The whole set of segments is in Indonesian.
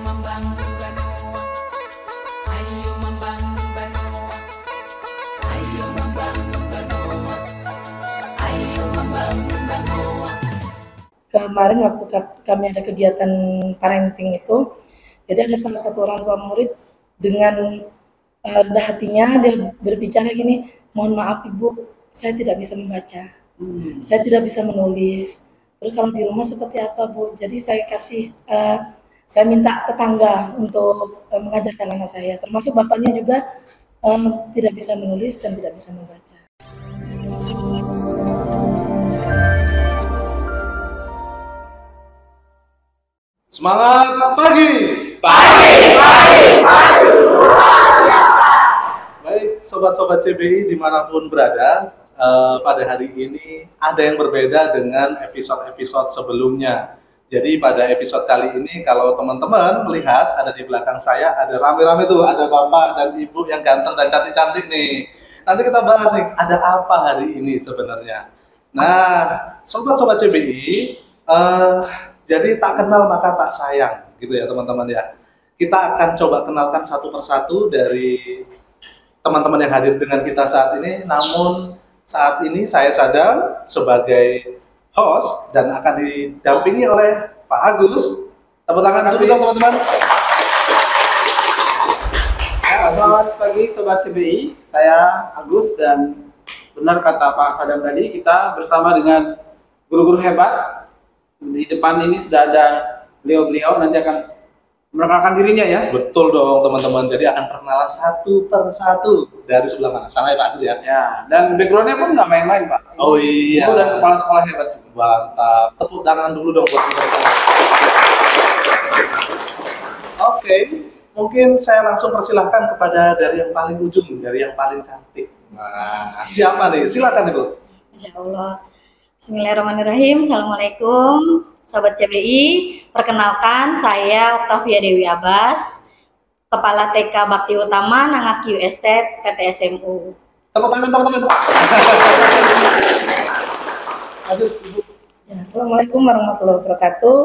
membangun Banoa, ayo membangun Banoa, ayo membangun Banoa, ayo membangun Banoa. Kemarin waktu kami ada kegiatan parenting itu, jadi ada salah satu orang tua murid dengan rendah hatinya dia berbicara gini, mohon maaf ibu, saya tidak bisa membaca, saya tidak bisa menulis. Terus kalau di rumah seperti apa bu? Jadi saya minta tetangga untuk mengajarkan anak saya, termasuk bapaknya juga tidak bisa menulis dan tidak bisa membaca. Semangat pagi! Baik, sobat-sobat CBI dimanapun berada, pada hari ini ada yang berbeda dengan episode-episode sebelumnya. Jadi pada episode kali ini kalau teman-teman melihat ada di belakang saya ada rame-rame tuh, ada bapak dan ibu yang ganteng dan cantik-cantik nih. Nanti kita bahas nih, ada apa hari ini sebenarnya. Nah, sobat-sobat CBI, jadi tak kenal maka tak sayang, gitu ya teman-teman ya. Kita akan coba kenalkan satu persatu dari teman-teman yang hadir dengan kita saat ini. Namun saat ini saya Sadam sebagai host dan akan didampingi oleh Pak Agus. Tepuk tangan dulu dong teman-teman. Selamat pagi Sobat CBI, saya Agus dan benar kata Pak Sadam tadi, kita bersama dengan guru-guru hebat. Di depan ini sudah ada beliau-beliau, nanti akan memperkenalkan dirinya ya. Betul dong teman-teman, jadi akan perkenalan satu persatu. Dari sebelah mana? Sana ya Pak Agus ya? Ya, dan backgroundnya pun nggak main-main Pak. Oh iya. Guru dan kepala sekolah hebat juga. Mantap, tepuk tangan dulu dong buat kita. Oke, mungkin saya langsung persilahkan kepada dari yang paling ujung, dari yang paling cantik. Nah, siapa nih? Silakan Ibu. Insya Allah. Bismillahirrahmanirrahim. Assalamualaikum Sobat CBI. Perkenalkan saya Oktavia Dewi Abbas, Kepala TK Bakti Utama Nangaki UST PT SMU. Tepuk tangan teman-teman. Aduh, Ibu. Ya, Assalamualaikum warahmatullahi wabarakatuh.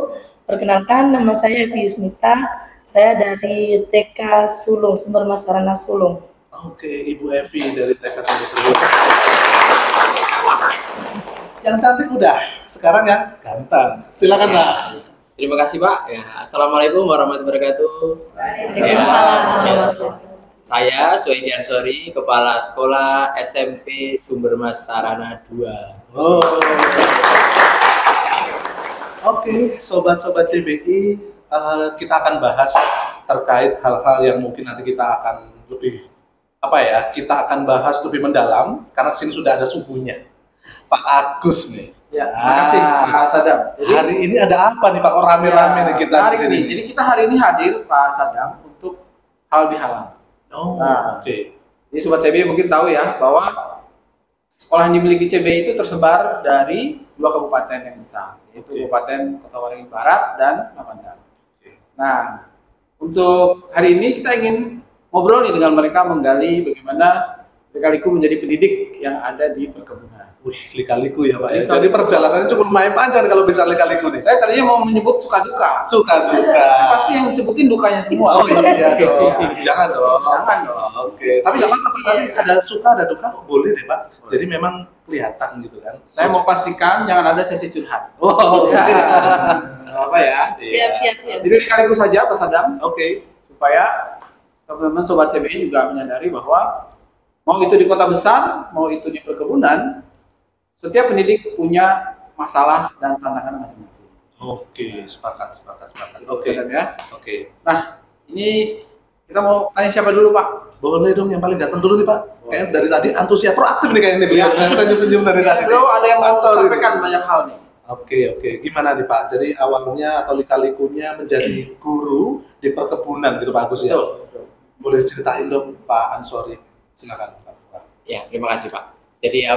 Perkenalkan, nama saya Evi Yusnita. Saya dari TK Sulung, Sumber Mas Sarana Sulung. Oke, Ibu Evi dari TK Sulung. Yang cantik udah, sekarang yang ganteng. Silakan Pak. Terima kasih Pak. Ya, Assalamualaikum warahmatullahi wabarakatuh. Waalaikumsalam warahmatullahi wabarakatuh. Saya Suhaidi Ansori, Kepala Sekolah SMP Sumber Mas Sarana 2. Oh. Oke, sobat-sobat CBI, kita akan bahas terkait hal-hal yang mungkin nanti kita akan lebih kita akan bahas lebih mendalam karena di sini sudah ada suhunya. Pak Agus nih. Ya, terima kasih Pak Sadam. Jadi, hari ini ada apa nih Pak? Kok rame-rame nih kita di sini? Jadi kita hari ini hadir Pak Sadam untuk halal bihalal. Oh, oke. Jadi Sobat CBI mungkin tahu ya bahwa sekolah yang dimiliki CBI itu tersebar dari 2 kabupaten yang besar, yaitu Kabupaten Kota Waringin Barat dan Namanda. Nah, untuk hari ini kita ingin ngobrol nih dengan mereka, menggali bagaimana lika-liku menjadi pendidik yang ada di perkebunan. Wih, lika-liku ya Pak ya. Jadi perjalanannya cukup lumayan panjang kalau bisa lika-liku nih. Saya tadinya mau menyebut suka-duka. Suka-duka. Pasti yang disebutin dukanya semua. Oh iya dong. Jangan dong. Jangan dong. Oke. Tapi nggak apa-apa Pak. Nanti ada suka ada duka boleh deh Pak. Jadi memang kelihatan gitu kan. Saya mau pastikan jangan ada sesi curhat. Oh. Ya. Apa ya? Siap. Jadi lika-liku saja Pak Sadam. Oke. Supaya teman-teman Sobat CBI juga menyadari bahwa mau itu di kota besar, mau itu di perkebunan, setiap pendidik punya masalah dan tantangan masing-masing. Oke, sepakat. Oke. Ya. Oke. Nah, ini kita mau tanya siapa dulu Pak? Boleh dong yang paling ganteng dulu nih Pak. Kayak dari tadi antusias proaktif nih kayaknya beliau yang senyum-senyum dari tadi. Bro, ada yang mau Ansori. sampaikan banyak hal nih. Oke. Gimana nih Pak? Jadi awalnya atau lika-likunya menjadi guru di perkebunan gitu Pak Agus ya? Betul. Boleh ceritain dong Pak Ansori. Silakan Pak. Ya, terima kasih Pak. Jadi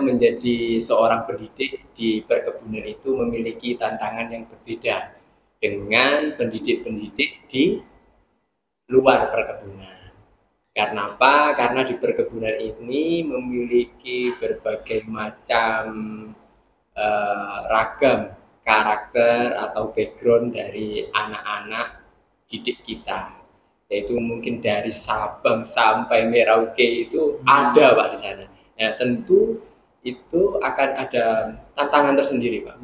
menjadi seorang pendidik di perkebunan itu memiliki tantangan yang berbeda dengan pendidik-pendidik di luar perkebunan. Karena apa? Karena di perkebunan ini memiliki berbagai macam ragam karakter atau background dari anak-anak didik kita, yaitu mungkin dari Sabang sampai Merauke itu ada Pak di sana. Nah tentu itu akan ada tantangan tersendiri Pak,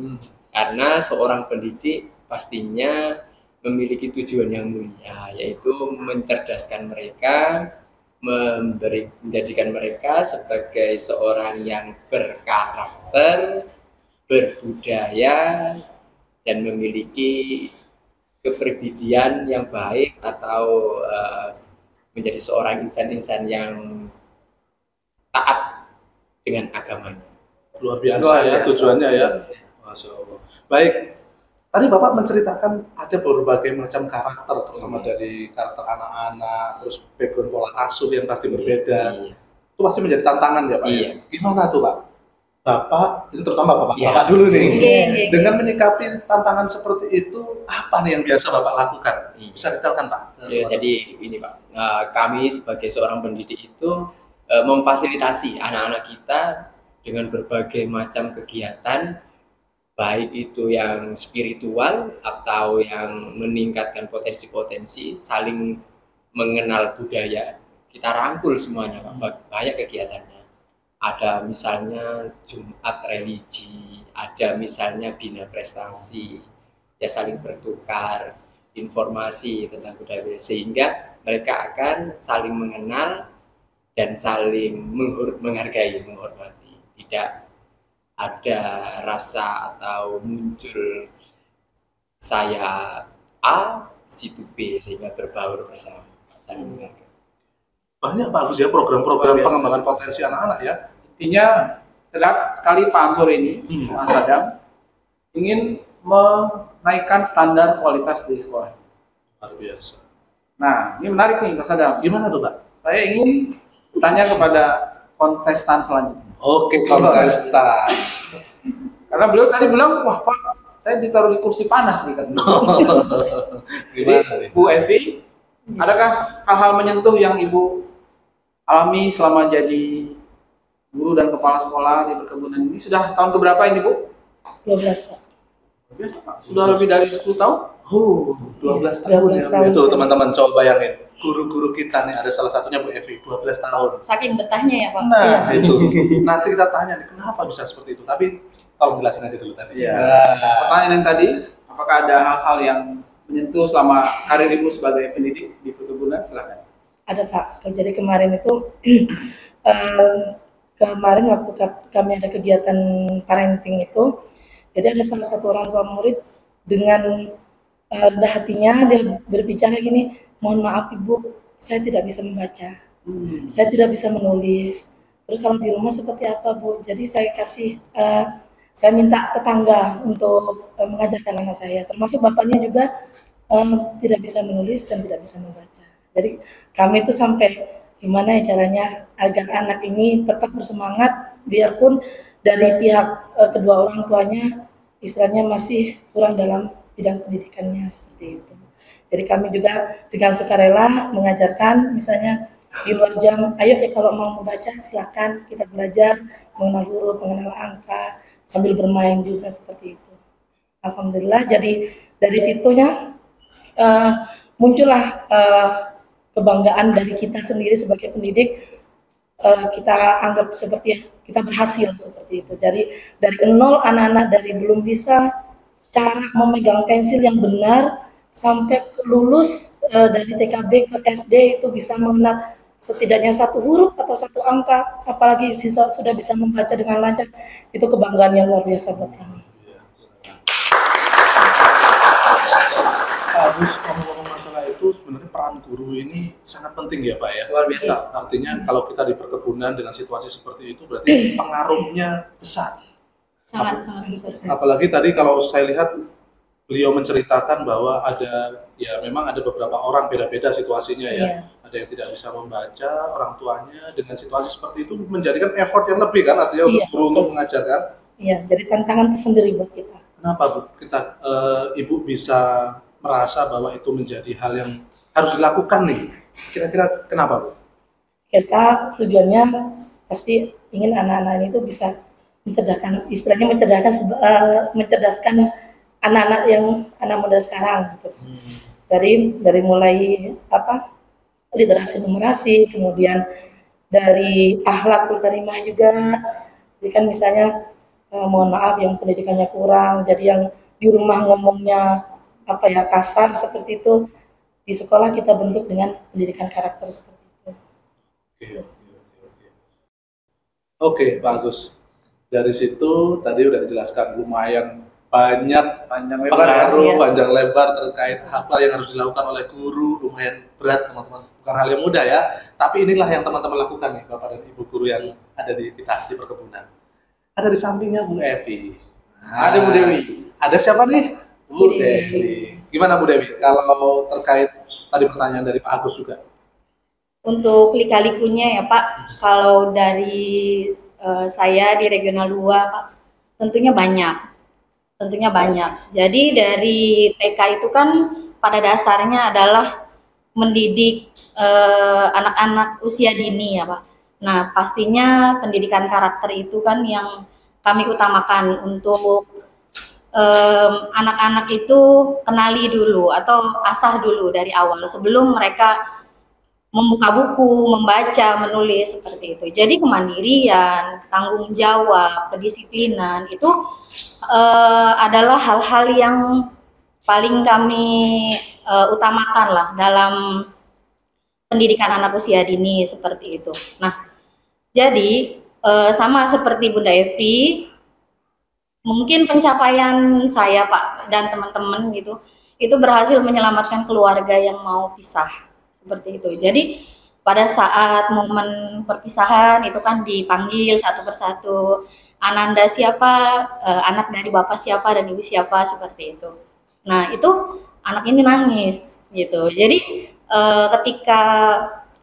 karena seorang pendidik pastinya memiliki tujuan yang mulia, yaitu mencerdaskan mereka, menjadikan mereka sebagai seorang yang berkarakter, berbudaya, dan memiliki kepribadian yang baik, atau menjadi seorang insan-insan yang taat dengan agamanya. Luar biasa ya tujuannya ya. Masya Allah. Baik, tadi Bapak menceritakan ada berbagai macam karakter, terutama dari karakter anak-anak, terus background pola asuh yang pasti berbeda. Iya. Itu pasti menjadi tantangan ya Pak? Iya. Ya? Gimana tuh Pak? Bapak, ini terutama Bapak, Iya. Bapak dulu nih. Iya. Dengan menyikapi tantangan seperti itu, apa nih yang biasa Bapak lakukan? Iya. Bisa detailkan Pak? Ya, jadi ini Pak, kami sebagai seorang pendidik itu memfasilitasi anak-anak kita dengan berbagai macam kegiatan, baik itu yang spiritual atau yang meningkatkan potensi-potensi, saling mengenal budaya. Kita rangkul semuanya Pak, banyak kegiatannya. Ada misalnya Jumat religi, ada misalnya bina prestasi, ya saling bertukar informasi tentang budaya, sehingga mereka akan saling mengenal dan saling menghargai, menghormati. Tidak ada rasa atau muncul saya A, situ B, sehingga berbaur bersama, saling menghargai. Banyak bagus ya program-program pengembangan potensi anak-anak ya. Intinya terlihat sekali Pak Ansor ini, Mas Adam, ingin menaikkan standar kualitas di sekolah. Luar biasa. Nah, ini menarik nih Mas Adam. Gimana tuh Pak? Saya ingin tanya kepada kontestan selanjutnya. Oke, kontestan. Karena beliau tadi bilang, wah Pak, saya ditaruh di kursi panas nih katanya. Gimana Jadi, nih? Bu Evi, adakah hal-hal menyentuh yang Ibu alami selama jadi guru dan kepala sekolah di perkebunan ini? Sudah tahun keberapa ini Bu? 12 Pak. Biasa Pak, sudah lebih dari 10 tahun? 12 tahun 12 ya. tahun. Itu teman-teman coba bayangin. Guru-guru kita nih ada salah satunya Bu Evi, 12 tahun. Saking betahnya ya Pak. Nah, itu. Nanti kita tanya nih, kenapa bisa seperti itu. Tapi tolong jelasin aja dulu tadi. Iya. Nah, Pertanyaan yang tadi, apakah ada hal-hal yang menyentuh selama karir Ibu sebagai pendidik di perkebunan? Silakan. Ada Pak. Jadi kemarin itu kemarin waktu kami ada kegiatan parenting itu, jadi ada salah satu orang tua murid dengan rendah hatinya dia berbicara gini, mohon maaf Ibu, saya tidak bisa membaca, saya tidak bisa menulis. Terus kalau di rumah seperti apa Bu? Jadi saya minta tetangga untuk mengajarkan anak saya, termasuk bapaknya juga tidak bisa menulis dan tidak bisa membaca. Jadi kami itu sampai gimana ya caranya agar anak ini tetap bersemangat, biarpun dari pihak kedua orang tuanya istilahnya masih kurang dalam bidang pendidikannya seperti itu. Jadi kami juga dengan sukarela mengajarkan, misalnya di luar jam, ayo ya kalau mau membaca silakan, kita belajar mengenal huruf, mengenal angka, sambil bermain juga seperti itu. Alhamdulillah, jadi dari situnya muncullah kebanggaan dari kita sendiri sebagai pendidik. Kita anggap seperti kita berhasil seperti itu. Dari nol anak-anak dari belum bisa cara memegang pensil yang benar sampai lulus dari TKB ke SD itu bisa mengenal setidaknya satu huruf atau satu angka, apalagi sudah bisa membaca dengan lancar, itu kebanggaan yang luar biasa buat kami. Harus ngomong-ngomong masalah itu, sebenarnya peran guru ini sangat penting ya Pak ya. Luar biasa. Artinya kalau kita di perkebunan dengan situasi seperti itu, berarti pengaruhnya besar. Sangat besar. Apalagi tadi kalau saya lihat beliau menceritakan bahwa ya memang ada beberapa orang beda-beda situasinya ya. Iya. Ada yang tidak bisa membaca, orang tuanya dengan situasi seperti itu menjadikan effort yang lebih kan, artinya untuk Iya. guru untuk mengajarkan. Iya, jadi tantangan tersendiri buat kita. Kenapa Bu? Ibu bisa merasa bahwa itu menjadi hal yang harus dilakukan nih. Kira-kira kenapa Bu? Kita tujuannya pasti ingin anak-anak itu bisa mencerdaskan, istilahnya mencerdaskan anak-anak yang anak muda sekarang gitu. dari mulai apa literasi numerasi, kemudian dari akhlakul karimah juga. Jadi kan misalnya mohon maaf yang pendidikannya kurang, jadi yang di rumah ngomongnya apa ya kasar seperti itu, di sekolah kita bentuk dengan pendidikan karakter seperti itu. Oke, Pak Agus. Dari situ tadi udah dijelaskan lumayan banyak Panjang lebar ya. pengaruh Iya. panjang lebar terkait apa yang harus dilakukan oleh guru, lumayan berat teman-teman, bukan hal yang mudah ya, tapi inilah yang teman-teman lakukan nih Bapak dan Ibu guru yang ada di kita di perkebunan. Ada di sampingnya Bu Evi. Ada Bu Dewi. Ada siapa nih? Bu Dewi. Gimana Bu Dewi kalau terkait tadi pertanyaan dari Pak Agus juga? Untuk lika-likunya ya Pak, kalau dari saya di Regional 2 Pak, tentunya banyak. Jadi dari TK itu kan pada dasarnya adalah mendidik anak-anak usia dini ya Pak. Nah pastinya pendidikan karakter itu kan yang kami utamakan untuk anak-anak itu kenali dulu atau asah dulu dari awal sebelum mereka membuka buku, membaca, menulis seperti itu. Jadi kemandirian, tanggung jawab, kedisiplinan itu adalah hal-hal yang paling kami utamakan lah dalam pendidikan anak usia dini seperti itu. Nah, jadi sama seperti Bunda Evi, mungkin pencapaian saya Pak dan teman-teman gitu, itu berhasil menyelamatkan keluarga yang mau pisah. Seperti itu. Jadi pada saat momen perpisahan itu kan dipanggil satu persatu, Ananda siapa, anak dari bapak siapa dan ibu siapa seperti itu. Nah itu anak ini nangis gitu. Jadi ketika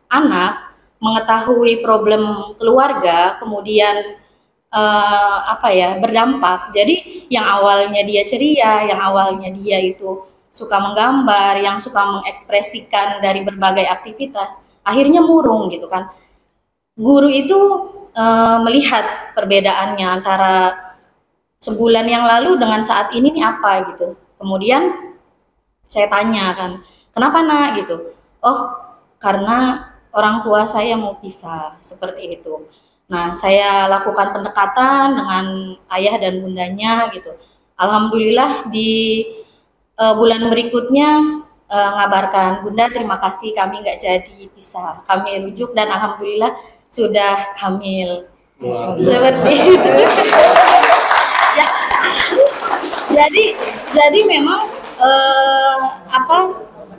anak mengetahui problem keluarga, kemudian berdampak. Jadi yang awalnya dia ceria, yang awalnya dia itu suka menggambar, yang suka mengekspresikan dari berbagai aktivitas, akhirnya murung gitu kan. Guru itu melihat perbedaannya antara sebulan yang lalu dengan saat ini nih apa gitu. Kemudian saya tanya kan, kenapa nak gitu? Oh, karena orang tua saya mau pisah, seperti itu. Nah, saya lakukan pendekatan dengan ayah dan bundanya gitu. Alhamdulillah di bulan berikutnya ngabarkan, Bunda terima kasih kami nggak jadi pisah, kami rujuk dan alhamdulillah sudah hamil. Seperti itu. Jadi memang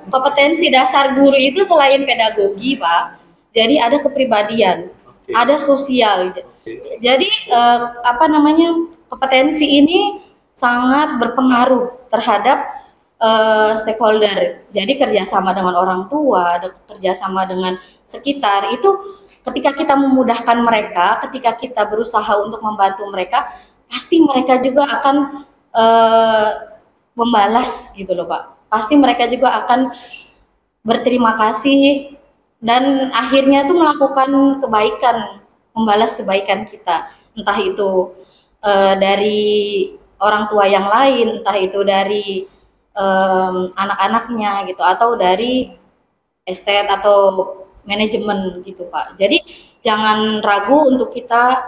kompetensi dasar guru itu selain pedagogi Pak, jadi ada kepribadian, ada sosial. Jadi kompetensi ini sangat berpengaruh terhadap stakeholder. Jadi kerjasama dengan orang tua, kerjasama dengan sekitar itu ketika kita memudahkan mereka, ketika kita berusaha untuk membantu mereka, pasti mereka juga akan membalas gitu loh Pak. Pasti mereka juga akan berterima kasih dan akhirnya tuh melakukan kebaikan, membalas kebaikan kita. Entah itu dari orang tua yang lain, entah itu dari anak-anaknya gitu, atau dari estate atau manajemen gitu Pak. Jadi jangan ragu untuk kita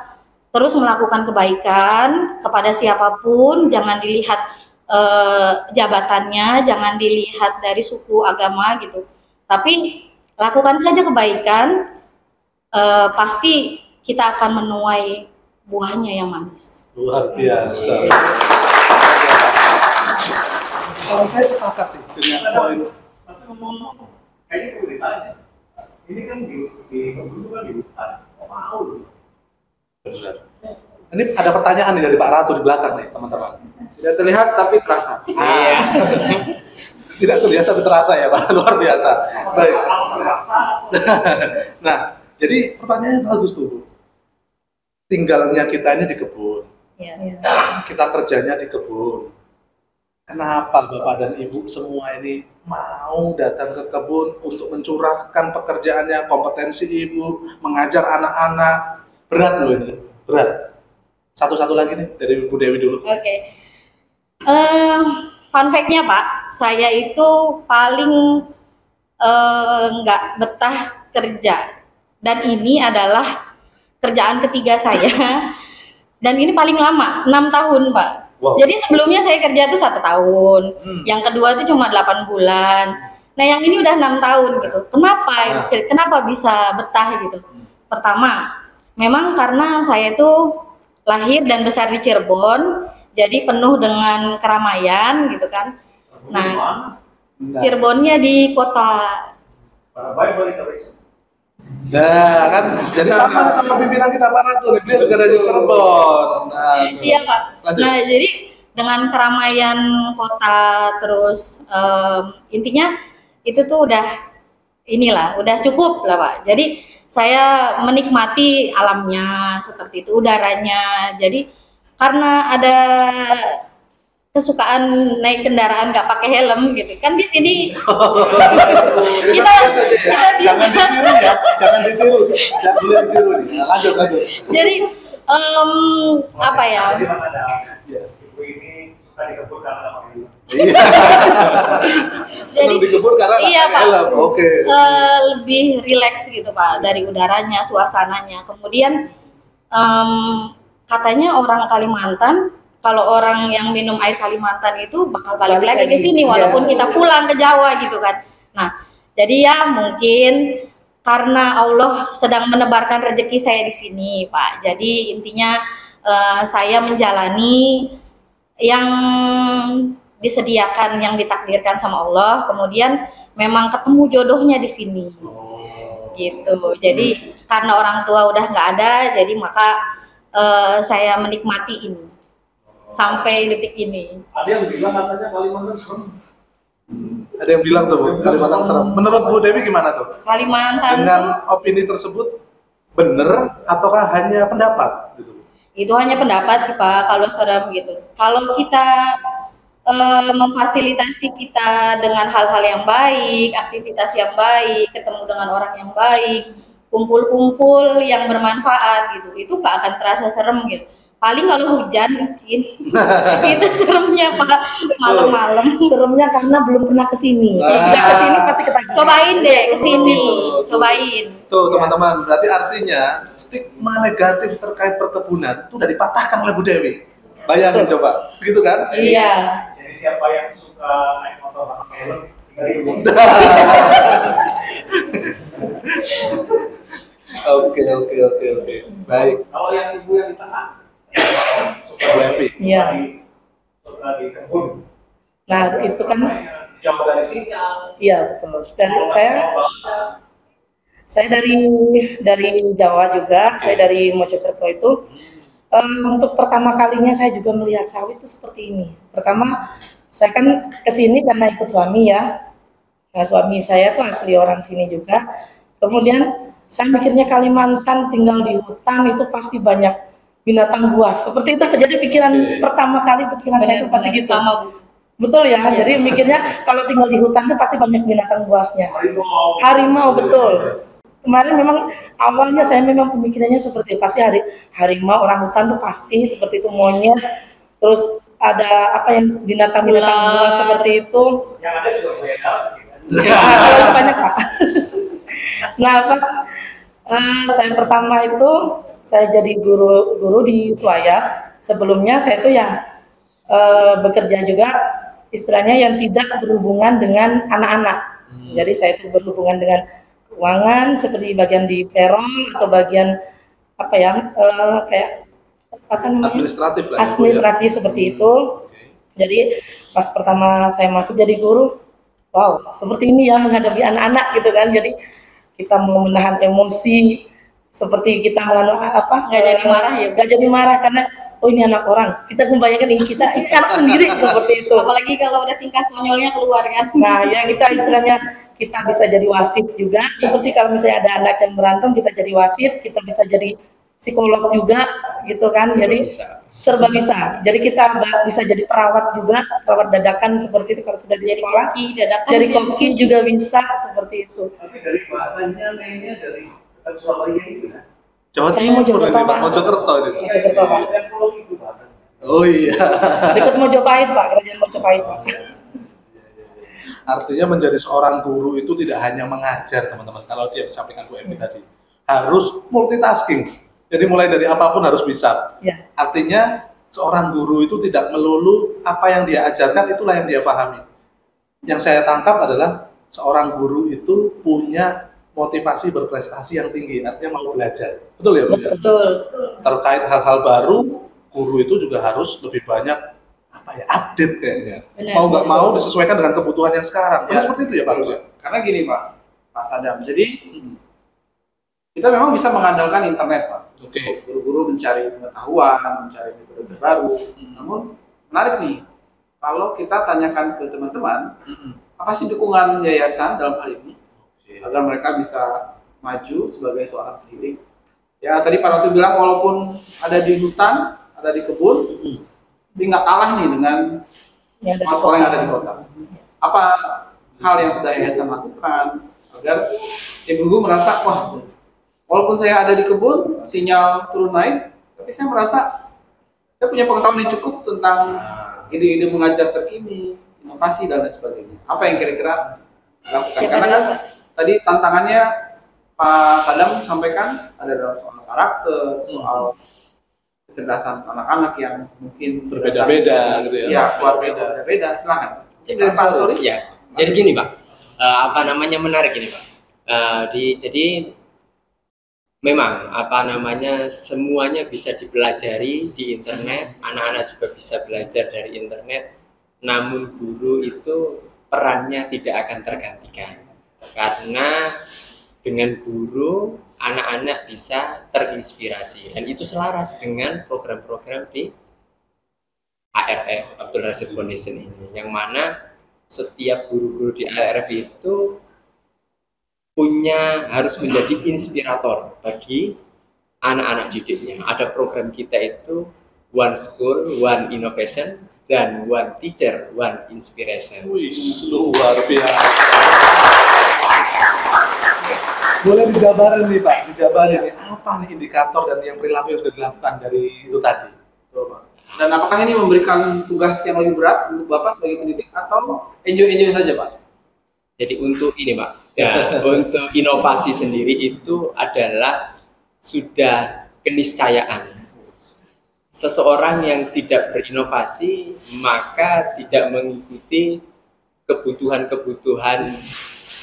terus melakukan kebaikan kepada siapapun, jangan dilihat jabatannya, jangan dilihat dari suku agama gitu. Tapi lakukan saja kebaikan, pasti kita akan menuai buahnya yang manis. Luar biasa. Kalau saya sepakat sih dengan poin. Tapi ngomong-ngomong, kayaknya perlu ditanya. Ini kan di dulu kan di hutan, kok mau loh? Benar. Ini ada pertanyaan nih dari Pak Ratu di belakang nih teman-teman. Tidak terlihat tapi terasa. Iya. Tidak terlihat tapi terasa ya Pak, luar biasa. Baik. Nah, jadi pertanyaannya bagus tuh Bu. Tinggalnya kita ini di kebun. Ya. Kita kerjanya di kebun. Kenapa Bapak dan Ibu semua ini mau datang ke kebun untuk mencurahkan pekerjaannya, kompetensi Ibu, mengajar anak-anak? Berat loh ini, berat. Satu-satu lagi nih dari Bu Dewi dulu. Oke. Fun fact-nya Pak, saya itu paling nggak betah kerja, dan ini adalah kerjaan ketiga saya dan ini paling lama 6 tahun Pak. Wow. Jadi sebelumnya saya kerja tuh 1 tahun, yang kedua itu cuma 8 bulan. Nah yang ini udah 6 tahun gitu. Kenapa bisa betah gitu? Pertama, memang karena saya tuh lahir dan besar di Cirebon, jadi penuh dengan keramaian gitu kan. Nah, Cirebonnya di kota. Nah, kan jadi sama pimpinan kita Pak Ratu nih, beliau juga dari Cirebon. Nah, Iya Pak. lanjut. Nah jadi dengan keramaian kota, terus intinya itu tuh udah cukup lah Pak. Jadi saya menikmati alamnya seperti itu, udaranya. Jadi karena ada kesukaan naik kendaraan nggak pakai helm gitu kan di sini kita Jangan ditiru ya, jangan ditiru, jangan boleh ditiru nih. Nah, lanjut. jadi apa ya, Jadi Mas ada ibu ini suka dikebut karena pakai helm. Iya. Senang dikebun karena nggak iya pakai Pak, helm. Oke. lebih rileks gitu Pak, dari udaranya, suasananya. Kemudian katanya orang Kalimantan, kalau orang yang minum air Kalimantan itu bakal balik lagi ke sini walaupun kita pulang ke Jawa gitu kan. Nah, jadi ya mungkin karena Allah sedang menebarkan rezeki saya di sini, Pak. Jadi intinya saya menjalani yang disediakan, yang ditakdirkan sama Allah. Kemudian memang ketemu jodohnya di sini. Gitu. Jadi karena orang tua udah nggak ada, jadi maka saya menikmati ini sampai detik ini. Ada yang bilang katanya Kalimantan serem. Ada yang bilang tuh, Bu, Kalimantan serem. Menurut Bu Dewi gimana tuh? Kalimantan Dengan tuh, opini tersebut benar ataukah hanya pendapat? Gitu. itu hanya pendapat sih Pak, kalau serem gitu. Kalau kita memfasilitasi kita dengan hal-hal yang baik, aktivitas yang baik, ketemu dengan orang yang baik, kumpul-kumpul yang bermanfaat gitu, itu nggak akan terasa serem gitu. Paling kalau hujan licin itu seremnya Pak, malam-malam. Seremnya karena belum pernah kesini. Kalau sudah kesini pasti ketagihan. Cobain deh kesini, cobain. Tuh teman-teman, berarti artinya stigma negatif terkait perkebunan itu udah dipatahkan oleh Bu Dewi. Bayangin coba, gitu kan? Iya. Jadi siapa yang suka naik motor pakai helm, tinggal ibu. Oke. Baik, Kalau yang ibu yang di tengah, suka Bu Evi. Iya. suka di kebun. Nah, itu kan Jauh dari sinyal. iya betul. Dan saya dari Jawa juga, saya dari Mojokerto itu. Untuk pertama kalinya saya juga melihat sawit itu seperti ini. Pertama, saya kan kesini karena ikut suami ya. Nah, suami saya tuh asli orang sini juga. Kemudian saya mikirnya Kalimantan tinggal di hutan itu pasti banyak binatang buas. Seperti itu. Jadi pikiran pertama kali pikiran saya itu pasti gitu. Sama Bu. Betul ya. Jadi mikirnya kalau tinggal di hutan tuh pasti banyak binatang buasnya. Harimau. Harimau betul. Kemarin memang awalnya saya memang pemikirannya seperti pasti harimau, orang hutan tuh pasti seperti itu, monyet, terus ada apa yang binatang-binatang buas seperti itu. Yang ada juga beda. Kalau itu banyak Pak. Nah pas saya pertama itu saya jadi guru di Suaya. Sebelumnya saya itu ya bekerja juga istilahnya yang tidak berhubungan dengan anak-anak. Jadi saya itu berhubungan dengan keuangan seperti bagian di payroll atau bagian apa ya kayak apa namanya Administratif lah. administrasi seperti itu. Jadi pas pertama saya masuk jadi guru, wow seperti ini ya menghadapi anak-anak gitu kan. Jadi kita mau menahan emosi seperti kita Nggak jadi marah ya? nggak jadi marah karena oh ini anak orang, kita membayangkan ini anak sendiri seperti itu. Apalagi kalau udah tingkah konyolnya keluar kan. Nah, ya kita istilahnya kita bisa jadi wasit juga. Seperti kalau misalnya ada anak yang berantem, kita jadi wasit, kita bisa jadi psikolog juga, gitu kan. Jadi serba bisa. Jadi kita bisa jadi perawat juga, perawat dadakan seperti itu kalau sudah di Jadi sekolah. koki dadakan. Jadi koki juga bisa seperti itu. Tapi dari bahasanya kayaknya dari Surabaya itu kan. Jawa Saya Timur Mojokerto, ini, Pak. Pak. Mojokerto ini. Mojokerto, Pak. Teknologi itu bahasanya. Oh iya. Dekat Mojopahit, Pak, kerajaan Mojopahit, Pak. Artinya menjadi seorang guru itu tidak hanya mengajar, teman-teman. Kalau dia disampaikan Bu Evi tadi, harus multitasking. Jadi mulai dari apapun harus bisa. Ya. Artinya seorang guru itu tidak melulu apa yang dia ajarkan itulah yang dia pahami. Yang saya tangkap adalah seorang guru itu punya motivasi berprestasi yang tinggi, artinya mau belajar. Betul ya, Bu? Betul. Terkait hal-hal baru, guru itu juga harus lebih banyak update kayaknya. Benar. Mau nggak mau disesuaikan dengan kebutuhan yang sekarang. Ya. Seperti itu ya Pak Gus ya? Karena gini Pak Sadam, jadi kita memang bisa mengandalkan internet Pak. Oke. Guru-guru mencari pengetahuan, mencari metode baru. Namun menarik nih, kalau kita tanyakan ke teman-teman, apa sih dukungan yayasan dalam hal ini agar mereka bisa maju sebagai seorang pendidik? Ya tadi Pak Ratu bilang walaupun ada di hutan, ada di kebun, tapi nggak kalah nih dengan sekolah yang ada di kota. Apa hal yang sudah yayasan lakukan agar ibu-ibu merasa, wah, walaupun saya ada di kebun, sinyal turun naik, tapi saya merasa saya punya pengetahuan yang cukup tentang ide-ide mengajar terkini, inovasi dan lain sebagainya. Apa yang kira-kira dilakukan? Karena kan tadi tantangannya Pak Sadam sampaikan ada dalam soal karakter, soal kecerdasan anak-anak yang mungkin Berbeda-beda gitu ya. Ya, keluarga berbeda. Silakan. Dari Pak Ansori. Ya, jadi gini Pak, menarik ini Pak. Jadi memang semuanya bisa dipelajari di internet, anak-anak juga bisa belajar dari internet, namun guru itu perannya tidak akan tergantikan karena dengan guru anak-anak bisa terinspirasi dan itu selaras dengan program-program di ARF Abdul Rashid Foundation ini, yang mana setiap guru-guru di ARF itu harus menjadi inspirator bagi anak-anak didiknya. Ada program kita itu One School, One Innovation, dan One Teacher, One Inspiration. Wih, luar biasa. Boleh dijabarin nih Pak, nih apa nih indikator dan yang perilaku yang sudah dilakukan dari itu tadi? Dan apakah ini memberikan tugas yang lebih berat untuk Bapak sebagai pendidik atau enjoy saja Pak? Jadi untuk ini Pak, ya, untuk inovasi sendiri itu adalah sudah keniscayaan. Seseorang yang tidak berinovasi maka tidak mengikuti kebutuhan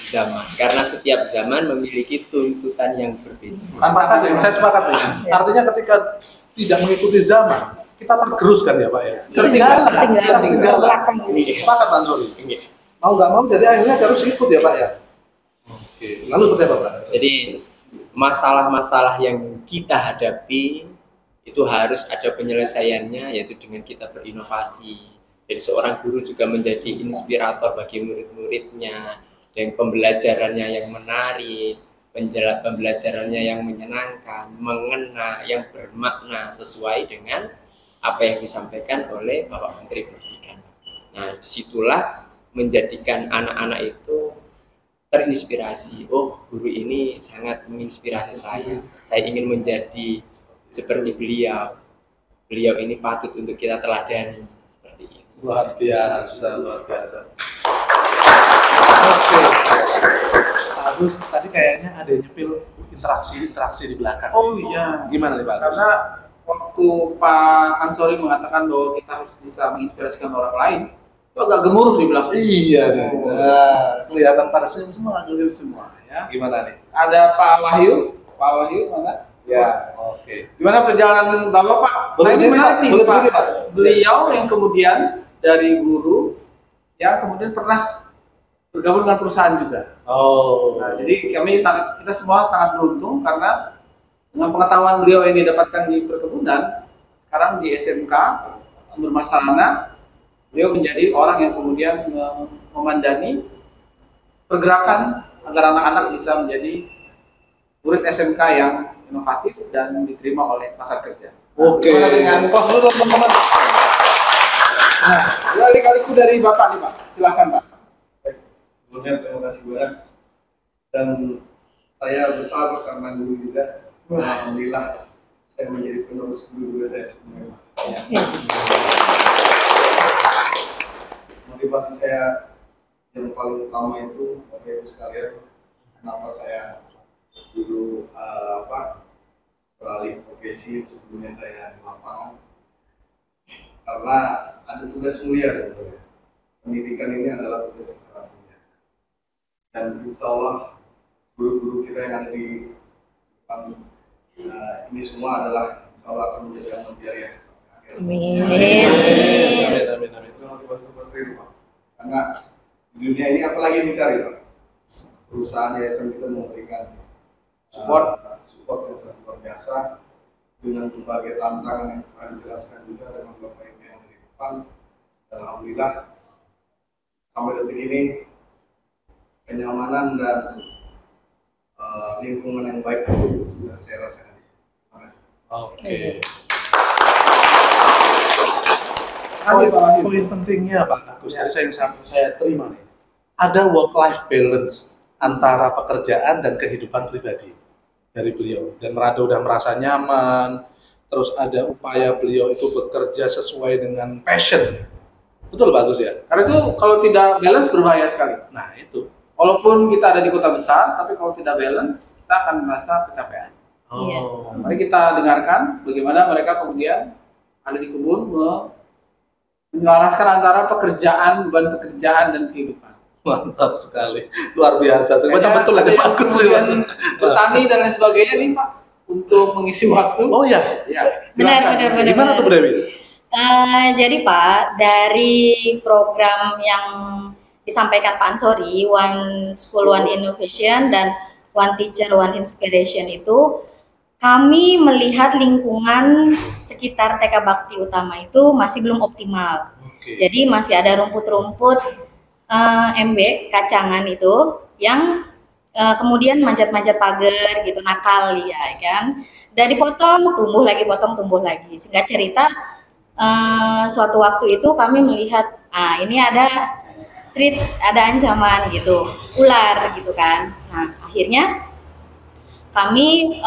zaman, karena setiap zaman memiliki tuntutan yang berbeda. Saya sepakat ya. Artinya ketika tidak mengikuti zaman, kita tergerus kan ya Pak ya? Ketinggalan belakang. Sepakat Pak Ansori. Mau nggak mau jadi akhirnya harus ikut ya Pak ya? Oke, lalu seperti apa Pak? Jadi masalah-masalah yang kita hadapi itu harus ada penyelesaiannya, yaitu dengan kita berinovasi. Jadi seorang guru juga menjadi inspirator bagi murid-muridnya, dan pembelajarannya yang menarik, pembelajarannya yang menyenangkan, mengena, yang bermakna sesuai dengan apa yang disampaikan oleh Bapak Menteri Pendidikan. Nah, disitulah menjadikan anak-anak itu terinspirasi. Oh, guru ini sangat menginspirasi saya. Saya ingin menjadi seperti beliau. Beliau ini patut untuk kita teladani. Seperti itu. Luar biasa, luar biasa. Oke. Terus tadi kayaknya ada nyepil interaksi di belakang. Oh iya. Gimana nih Pak? Karena waktu Pak Ansori mengatakan bahwa kita harus bisa menginspirasikan orang lain, itu agak gemuruh di belakang. Iya nih. Nah, kelihatan pada senyum semua. Ya. Gimana nih? Ada Pak Wahyu mana? Ya. Oke. Gimana perjalanan Bapak Pak? Boleh Nah, ini berdiri, menarik Pak. nih Boleh Pak. berdiri, Pak. Beliau yang kemudian dari guru yang kemudian pernah bergabung dengan perusahaan juga. Oh. Nah, jadi kita semua sangat beruntung karena dengan pengetahuan beliau yang didapatkan di perkebunan, sekarang di SMK Sumber Masarana, beliau menjadi orang yang kemudian memandani pergerakan agar anak-anak bisa menjadi murid SMK yang inovatif dan diterima oleh pasar kerja. Oke. Bagaimana dengan kos dulu teman-teman? Nah, kali-kaliku dari Bapak nih Pak, silakan Pak. Sebelumnya terima kasih banyak, dan saya besar karena guru juga. Alhamdulillah saya menjadi penerus guru saya sebenarnya. Motivasi saya yang paling utama itu Bapak Ibu sekalian, kenapa saya dulu beralih profesi, sebelumnya saya di lapangan, karena ada tugas mulia sebenarnya. Pendidikan ini adalah tugas yang sangat mulia, dan insya Allah guru-guru kita yang ada di depan ini semua adalah insya Allah akan menjadi amal jariah sampai akhir. Amin. Amin. Itu pasti itu, Pak. Karena di dunia ini apalagi yang dicari, Pak? Perusahaan yayasan kita memberikan support yang sangat luar biasa dengan berbagai tantangan yang telah dijelaskan juga dengan Bapak Ibu yang ada di depan. Dan alhamdulillah sampai detik ini kenyamanan dan lingkungan yang baik itu sudah saya rasakan di sini. Terima kasih. Oke. Pak. Poin pentingnya Pak Agus, tadi saya terima nih, ada work-life balance antara pekerjaan dan kehidupan pribadi dari beliau, dan udah merasa nyaman, terus ada upaya beliau itu bekerja sesuai dengan passion. Betul Pak Agus ya? Karena itu kalau tidak balance berbahaya sekali. Nah itu. Walaupun kita ada di kota besar, tapi kalau tidak balance, kita akan merasa kecapean. Iya. Mari kita dengarkan bagaimana mereka kemudian ada di kebun menyelaraskan antara pekerjaan, beban pekerjaan dan kehidupan. Mantap sekali, luar biasa. Macam Kayaknya betul aja ada yang bagus kemudian nih. bertani dan lain sebagainya nih Pak, untuk mengisi waktu. Oh ya, Ya, Benar. silakan. gimana tuh Bu Dewi? Jadi Pak, dari program yang disampaikan Pak Ansori, One School One Innovation dan One Teacher One Inspiration itu, kami melihat lingkungan sekitar TK Bakti Utama itu masih belum optimal. Oke. Jadi masih ada rumput-rumput MB kacangan itu yang kemudian manjat-manjat pagar gitu, nakal ya kan. Dari potong tumbuh lagi, potong tumbuh lagi. Singkat cerita, suatu waktu itu kami melihat, ini ada threat, ada ancaman gitu, ular gitu kan. Nah akhirnya kami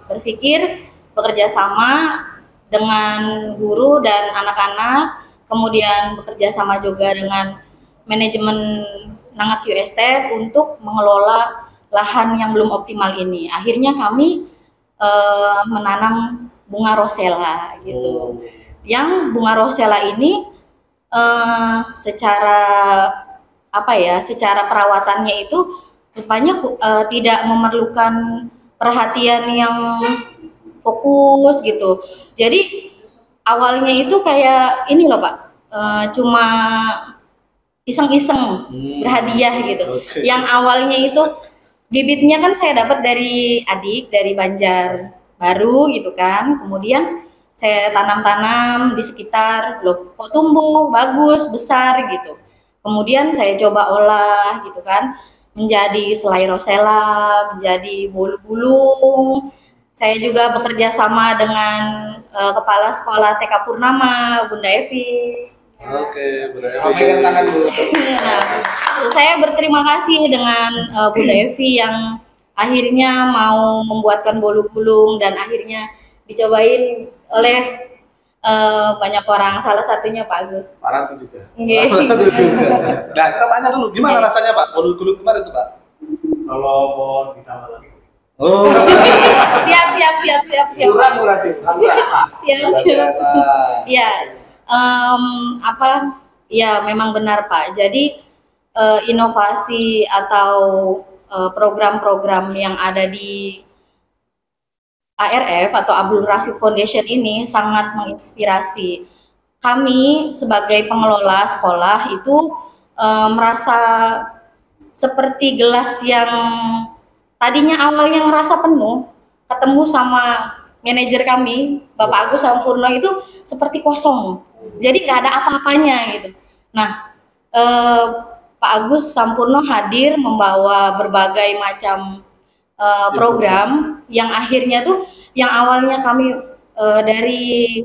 berpikir bekerja sama dengan guru dan anak-anak, kemudian bekerja sama juga dengan manajemen Nangak Estate untuk mengelola lahan yang belum optimal ini. Akhirnya kami menanam bunga rosella gitu. Yang bunga rosella ini secara perawatannya itu rupanya tidak memerlukan perhatian yang fokus gitu. Jadi awalnya itu kayak ini loh Pak, cuma iseng-iseng berhadiah gitu. Oke. Yang awalnya itu bibitnya kan saya dapat dari adik dari Banjarbaru gitu kan. Kemudian saya tanam-tanam di sekitar, loh kok tumbuh bagus besar gitu. Kemudian saya coba olah gitu kan, menjadi selai rosella, menjadi bolu-bulung. Saya juga bekerja sama dengan Kepala Sekolah TK Purnama, Bunda Evi. Oke, Ramaikan tangan dulu. Nah, saya berterima kasih dengan Bunda Evi yang akhirnya mau membuatkan bolu-bulung dan akhirnya dicobain oleh banyak orang, salah satunya Pak Agus. Pak Ranti juga. Nggih. Itu juga. Nah, kita tanya dulu, gimana rasanya Pak? Bolu-bolu kemarin tuh Pak? Kalau mau ditambah lagi. Oh, Siap. Kurang berarti. Siap. Ya, ya memang benar Pak. Jadi inovasi atau program-program yang ada di ARF atau Abdul Rasid Foundation ini sangat menginspirasi. Kami sebagai pengelola sekolah itu merasa seperti gelas yang tadinya awalnya ngerasa penuh, ketemu sama manajer kami, Bapak Agus Sampurno itu seperti kosong. Jadi nggak ada apa-apanya gitu. Nah, Pak Agus Sampurno hadir membawa berbagai macam program yang akhirnya tuh yang awalnya kami dari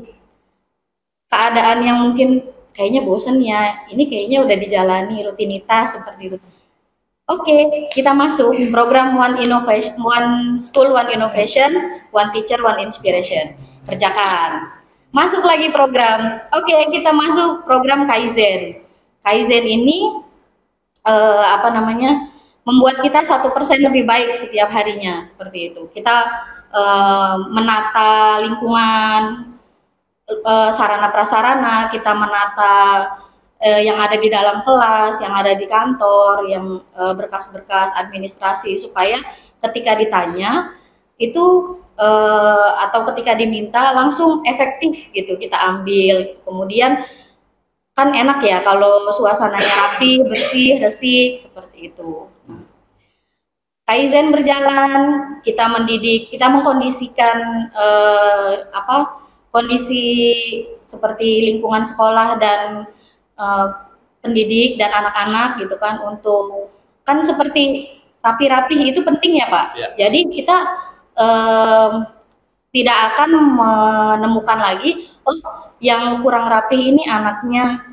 keadaan yang mungkin kayaknya bosen ya, ini kayaknya udah dijalani rutinitas seperti itu. Oke, kita masuk program One Innovation, One School One Innovation, One Teacher One Inspiration. Kerjakan. Masuk lagi program. Oke, kita masuk program Kaizen. Kaizen ini apa namanya, membuat kita 1% lebih baik setiap harinya, seperti itu. Kita menata lingkungan, sarana prasarana, kita menata yang ada di dalam kelas, yang ada di kantor, yang berkas-berkas administrasi, supaya ketika ditanya itu atau ketika diminta langsung efektif gitu kita ambil. Kemudian kan enak ya kalau suasananya rapi, bersih, resik, seperti itu. Kaizen berjalan, kita mendidik, kita mengkondisikan kondisi seperti lingkungan sekolah dan pendidik dan anak-anak gitu kan, untuk kan seperti rapi-rapi itu penting ya Pak. Ya. Jadi kita tidak akan menemukan lagi, oh yang kurang rapi ini anaknya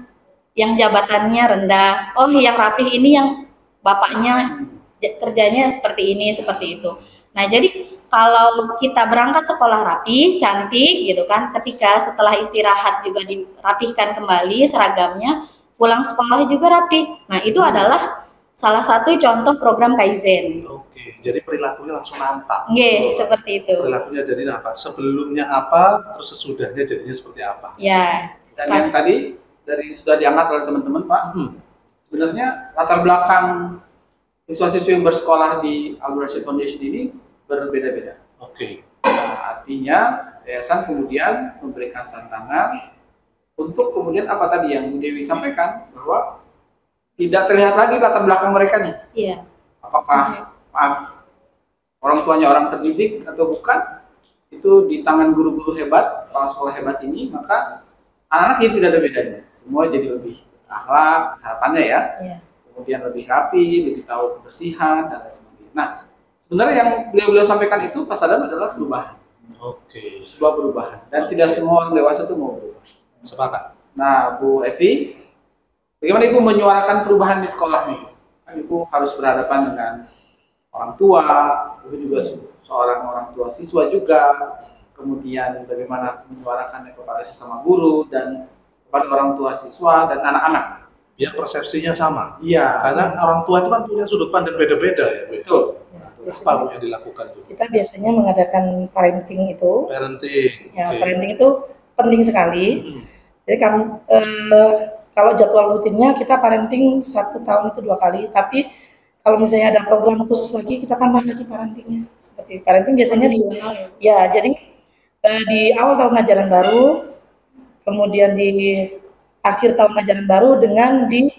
yang jabatannya rendah, oh yang rapi ini yang bapaknya kerjanya seperti ini, seperti itu. Nah jadi kalau kita berangkat sekolah rapi, cantik gitu kan, ketika setelah istirahat juga dirapihkan kembali seragamnya, pulang sekolah juga rapi. Nah itu adalah salah satu contoh program Kaizen. Oke, jadi perilakunya langsung nampak. Nggih, seperti itu. Perilakunya jadi nampak. Sebelumnya apa, terus sesudahnya jadinya seperti apa. Ya. Dan yang tadi dari sudah diangkat oleh teman-teman Pak, sebenarnya latar belakang siswa-siswi yang bersekolah di Al-Rashid Foundation ini berbeda-beda. Oke. Nah, artinya yayasan kemudian memberikan tantangan untuk kemudian apa tadi yang Bu Dewi sampaikan, bahwa tidak terlihat lagi latar belakang mereka nih. Iya. Apakah orang tuanya orang terdidik atau bukan, itu di tangan guru-guru hebat, kepala sekolah hebat ini, maka anak-anak ini tidak ada bedanya. Semua jadi lebih akhlak, harapannya ya. Iya. Kemudian lebih rapi, lebih tahu kebersihan dan lain sebagainya. Nah, sebenarnya yang beliau sampaikan itu Pak Sadam adalah perubahan. Oke. Sebuah perubahan. Dan tidak semua orang dewasa itu mau berubah. Sepakat. Nah, Bu Evi, bagaimana Ibu menyuarakan perubahan di sekolah nih? Kan Ibu harus berhadapan dengan orang tua, Ibu juga seorang orang tua siswa juga, kemudian bagaimana menyuarakannya kepada sesama guru dan kepada orang tua siswa dan anak-anak. Biar persepsinya sama. Iya. Karena orang tua itu kan punya sudut pandang beda-beda ya, Bu. Betul. Apa Bu yang dilakukan tuh? Kita biasanya mengadakan parenting itu. Parenting. Ya, Oke. parenting itu penting sekali. Jadi kalau jadwal rutinnya kita parenting 1 tahun itu 2 kali, tapi kalau misalnya ada program khusus lagi kita tambah lagi parentingnya. Seperti parenting biasanya jadi di awal tahun ajaran baru, kemudian di akhir tahun ajaran baru, dengan di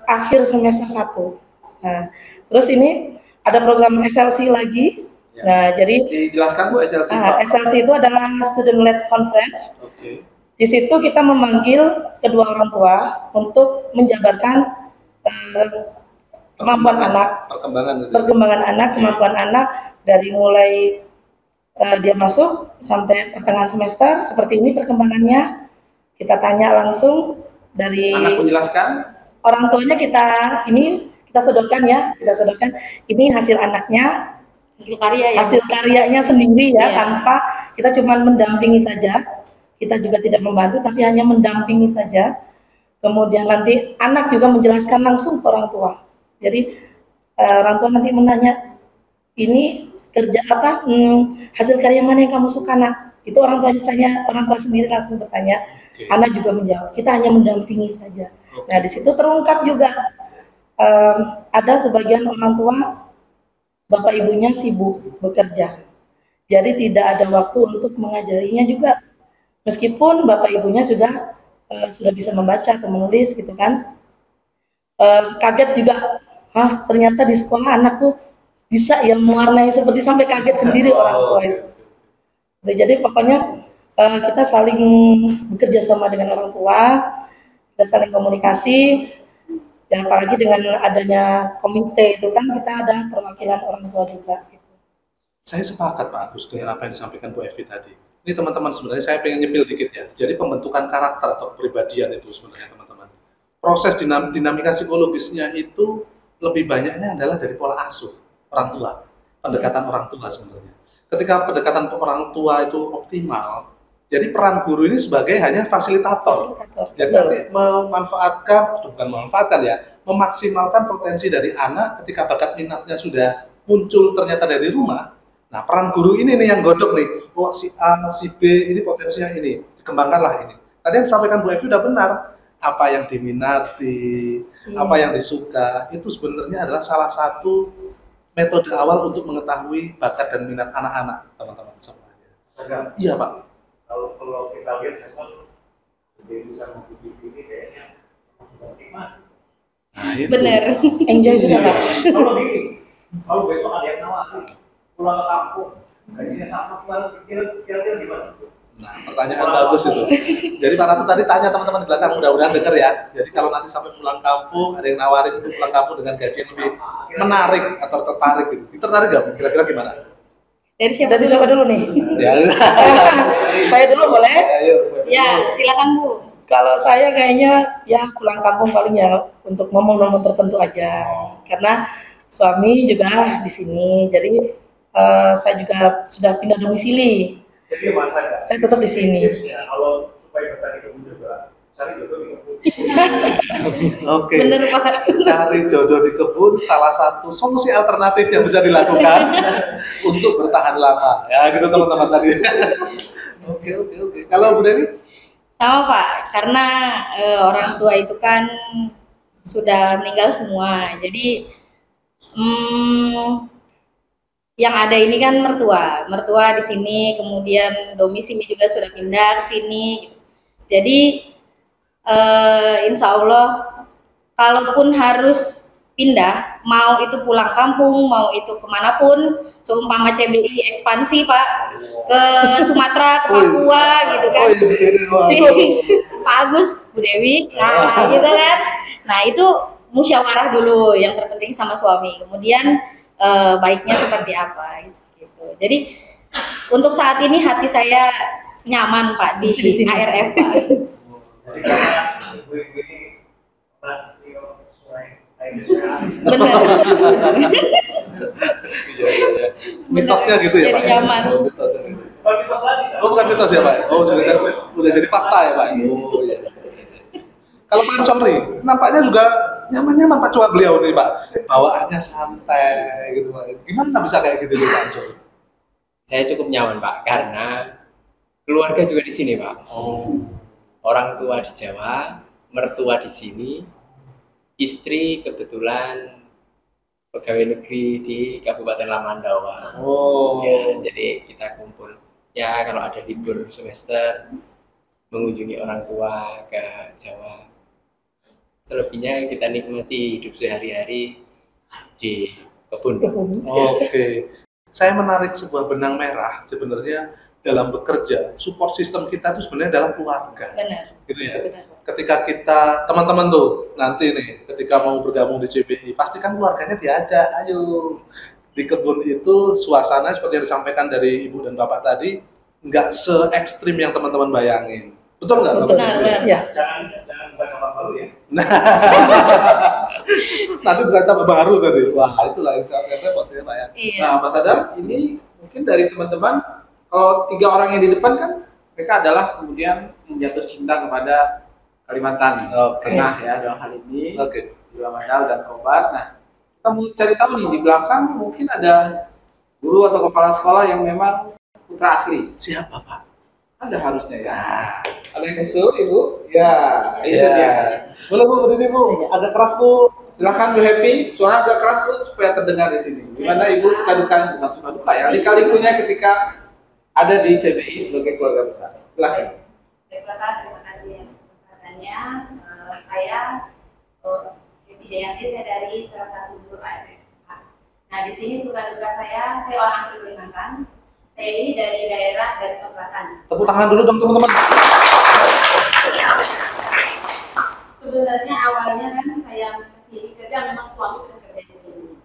akhir semester 1. Nah, terus ini ada program SLC lagi. Ya. Nah, jadi Dijelaskan Bu SLC. Pak. SLC itu adalah Student Led Conference. Oke. Di situ kita memanggil kedua orang tua untuk menjabarkan kemampuan anak, perkembangan anak, kemampuan anak dari mulai dia masuk sampai pertengahan semester, seperti ini perkembangannya. Kita tanya langsung dari Anak menjelaskan. orang tuanya, kita sodorkan ya, ini hasil anaknya, Hasil karya ya. hasil karyanya sendiri ya, Iya. tanpa kita cuma mendampingi saja. Kita juga tidak membantu, tapi hanya mendampingi saja. Kemudian nanti anak juga menjelaskan langsung ke orang tua. Jadi orang tua nanti menanya, ini kerja apa, hasil karya mana yang kamu suka nak? Itu orang tua sendiri langsung bertanya. Oke. Anak juga menjawab. Kita hanya mendampingi saja. Oke. Nah di situ terungkap juga ada sebagian orang tua bapak ibunya sibuk bekerja, jadi tidak ada waktu untuk mengajarinya juga. Meskipun bapak ibunya sudah bisa membaca atau menulis gitu kan, kaget juga, ternyata di sekolah anakku bisa ya mewarnai, seperti sampai kaget sendiri orang tua itu. Jadi pokoknya kita saling bekerja sama dengan orang tua, kita saling komunikasi, dan apalagi dengan adanya komite itu kan kita ada perwakilan orang tua juga. Gitu. Saya sepakat Pak Agus dengan apa yang disampaikan Bu Evi tadi. Ini teman-teman, sebenarnya saya pengen nyepil dikit ya. Jadi pembentukan karakter atau kepribadian itu sebenarnya teman-teman. Proses dinamika psikologisnya itu lebih banyaknya adalah dari pola asuh orang tua, pendekatan orang tua sebenarnya. Ketika pendekatan orang tua itu optimal, Jadi peran guru ini sebagai hanya fasilitator. Jadi nanti memaksimalkan potensi dari anak ketika bakat minatnya sudah muncul ternyata dari rumah. Nah, peran guru ini nih yang godok nih. Oh, si A, si B ini potensinya ini, dikembangkanlah ini. Tadi yang disampaikan Bu Evi udah benar. Apa yang diminati, apa yang disuka, itu sebenarnya adalah salah satu metode awal untuk mengetahui bakat dan minat anak-anak, teman-teman semuanya. Iya, Pak. Kalau kita lihat memang jadi bisa TV ini kayaknya nikmat. Nah, itu. Bener. Enjoy sudah Pak. Kalau gini, kalau besok ada yang nawarin pulang ke kampung, gajinya sama kira-kira gimana? Nah, pertanyaan bagus itu. Jadi Pak Ratu tadi tanya teman-teman di belakang, mudah-mudahan dengar ya. Jadi kalau nanti sampai pulang kampung, ada yang nawarin untuk pulang kampung dengan gaji yang lebih menarik atau tertarik gitu. Tertarik nggak? Kira-kira gimana? Dari siapa dulu nih? Ya, Saya dulu boleh? ayo. Ya, silakan Bu. Kalau saya kayaknya ya pulang kampung paling ya untuk momen-momen tertentu aja. Karena suami juga di sini, jadi saya juga sudah pindah domisili. Jadi masa Saya tetap di sini. ya, kalau supaya bertani kebun juga cari jodoh di kebun. Oke. Bener Pak. Cari jodoh di kebun salah satu solusi alternatif yang bisa dilakukan untuk bertahan lama. Ya, gitu teman-teman tadi. Oke. Kalau Bu Dewi? Sama Pak, karena orang tua itu kan sudah meninggal semua. Jadi yang ada ini kan mertua di sini, kemudian domisili juga sudah pindah ke sini. Jadi insya Allah, kalaupun harus pindah, mau itu pulang kampung, mau itu kemanapun, seumpama CBI ekspansi Pak ke Sumatera, ke Papua gitu kan. Pak Agus, Bu Dewi, nah gitu kan. Nah itu musyawarah dulu, yang terpenting sama suami. Kemudian baiknya seperti apa gitu. Jadi untuk saat ini hati saya nyaman Pak di sini. ARF Pak. Jadi karena ibu-ibu ini Bener. Iya. Mitosnya gitu ya, Jadi Pak. nyaman. Oh, mitosnya gitu. bukan mitos lagi kan? Oh, bukan mitos ya, Pak? Oh, udah jadi fakta ya, Pak? Oh, iya. Kalau Pak Ansori, nampaknya juga nyaman-nyaman Pak cuma beliau nih, Pak. Bawaannya santai gitu, Pak. Gimana bisa kayak gitu Pak Ansori? Saya cukup nyaman Pak, karena keluarga juga di sini Pak. Orang tua di Jawa, mertua di sini, istri kebetulan pegawai negeri di Kabupaten Lamandawa. Oh. Ya, jadi kita kumpul. Ya kalau ada libur semester, mengunjungi orang tua ke Jawa. Selebihnya kita nikmati hidup sehari-hari di kebun. Oke. Saya menarik sebuah benang merah sebenarnya dalam bekerja. Support system kita itu sebenarnya adalah keluarga. Benar. Gitu ya. Benar. Ketika kita teman-teman tuh nanti nih ketika mau bergabung di CBI, pastikan keluarganya diajak. Ayo. Di kebun itu suasana seperti yang disampaikan dari Ibu dan Bapak tadi nggak se-ekstrim yang teman-teman bayangin. Betul nggak? Benar. Ya. Jangan bukan sama baru ya. Nanti bukan cabang baru tadi. Wah, itulah yang repot ya, Pak ya. Iya. Nah, Mas Adam, ini mungkin dari teman-teman, kalau 3 orang yang di depan kan, mereka adalah kemudian menjatuh cinta kepada Kalimantan Tengah ya dalam hal ini, Dua Mandau dan Kobar. Nah, kita mau cari tahu nih di belakang mungkin ada guru atau kepala sekolah yang memang putra asli. Siapa, Pak? Ada harusnya ya. Ada yang usul, Ibu? Ya, itu Iya. dia. Boleh Bu, berdiri Bu. Agak keras Bu. Silakan Bu Happy, suara agak keras Bu supaya terdengar di sini. Gimana Ibu suka duka, bukan suka duka ya, lika-likunya ketika ada di CBI sebagai keluarga besar. Silakan. Baiklah Pak, terima kasih atas kesempatannya. Saya Devi Dayanti, saya dari salah satu guru ARF. Nah di sini suka duka saya orang asli Kalimantan. Saya ini dari daerah Garut Selatan. Tepuk tangan dulu dong teman-teman. Sebenarnya awalnya kan saya kesini kerja, memang suami sudah kerja di sini.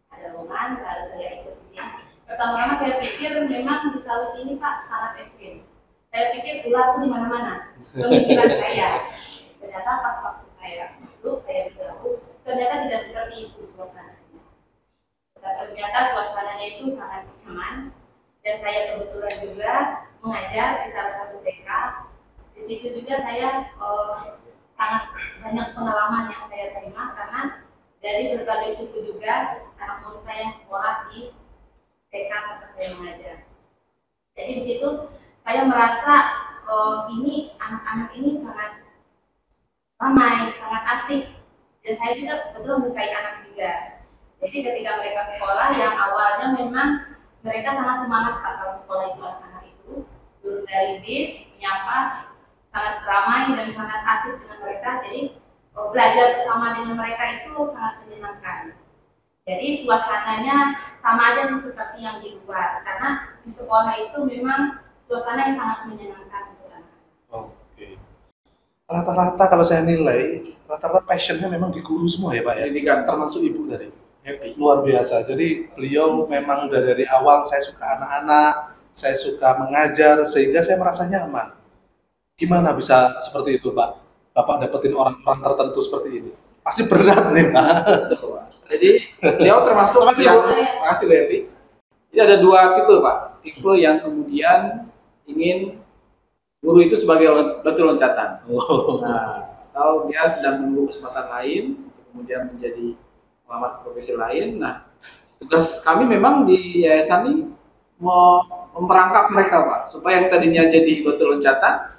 Ada rombongan, lalu saya ikut di sini. Pertama-tama saya pikir memang di sawit ini Pak sangat ekstrim. Saya pikir ular itu di mana-mana. Pemikiran saya. Ternyata pas waktu saya masuk, saya bergabung, ternyata tidak seperti itu suasananya. Ternyata suasananya itu sangat nyaman. Dan saya kebetulan juga mengajar di salah satu TK. Di situ juga saya sangat banyak pengalaman yang saya terima karena dari berbagai suku juga anak murid saya yang sekolah di TK tempat saya mengajar. Jadi di situ saya merasa ini anak-anak ini sangat ramai, sangat asik, dan saya juga betul menyukai anak juga. Jadi ketika mereka sekolah yang awalnya memang mereka sangat semangat kalau sekolah itu anak-anak itu turun dari bis menyapa, sangat ramai dan sangat asik dengan mereka. Jadi belajar bersama dengan mereka itu sangat menyenangkan. Jadi suasananya sama aja sih seperti yang di luar, karena di sekolah itu memang suasana yang sangat menyenangkan untuk anak. Oke. Rata-rata kalau saya nilai, rata-rata passionnya memang di guru semua ya Pak ya? Pendidikan. Termasuk Ibu tadi. Happy. Luar biasa. Jadi beliau memang udah dari awal saya suka anak-anak, saya suka mengajar, sehingga saya merasa nyaman. Gimana bisa seperti itu Pak? Bapak dapetin orang-orang tertentu seperti ini? Pasti berat nih Pak. Betul, Pak. Jadi beliau termasuk Makasih, yang, Bu. makasih Bu Evi. Jadi ada dua tipe Pak. Tipe yang kemudian ingin guru itu sebagai batu loncatan. Nah, atau dia sedang menunggu kesempatan lain, kemudian menjadi melamar profesi lain. Nah, tugas kami memang di yayasan ini mau memperangkap mereka Pak, supaya yang tadinya jadi batu loncatan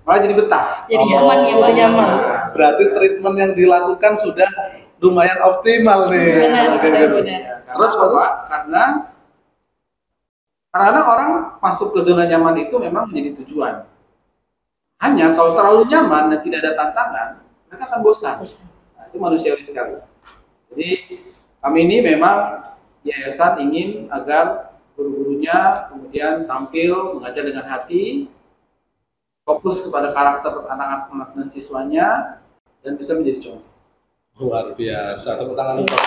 malah jadi betah. Jadi nyaman ya Pak. jadi nyaman. Berarti treatment yang dilakukan sudah lumayan optimal nih. Benar, Oke, benar, oke. benar. Karena Terus, apa? bagus. Karena kadang-kadang orang masuk ke zona nyaman itu memang menjadi tujuan. Hanya kalau terlalu nyaman dan tidak ada tantangan, mereka akan bosan. Nah, itu manusiawi sekali. Jadi kami ini memang yayasan ingin agar guru-gurunya kemudian tampil mengajar dengan hati, fokus kepada karakter anak-anak dan siswanya, dan bisa menjadi contoh. Luar biasa. Tepuk tangan untuk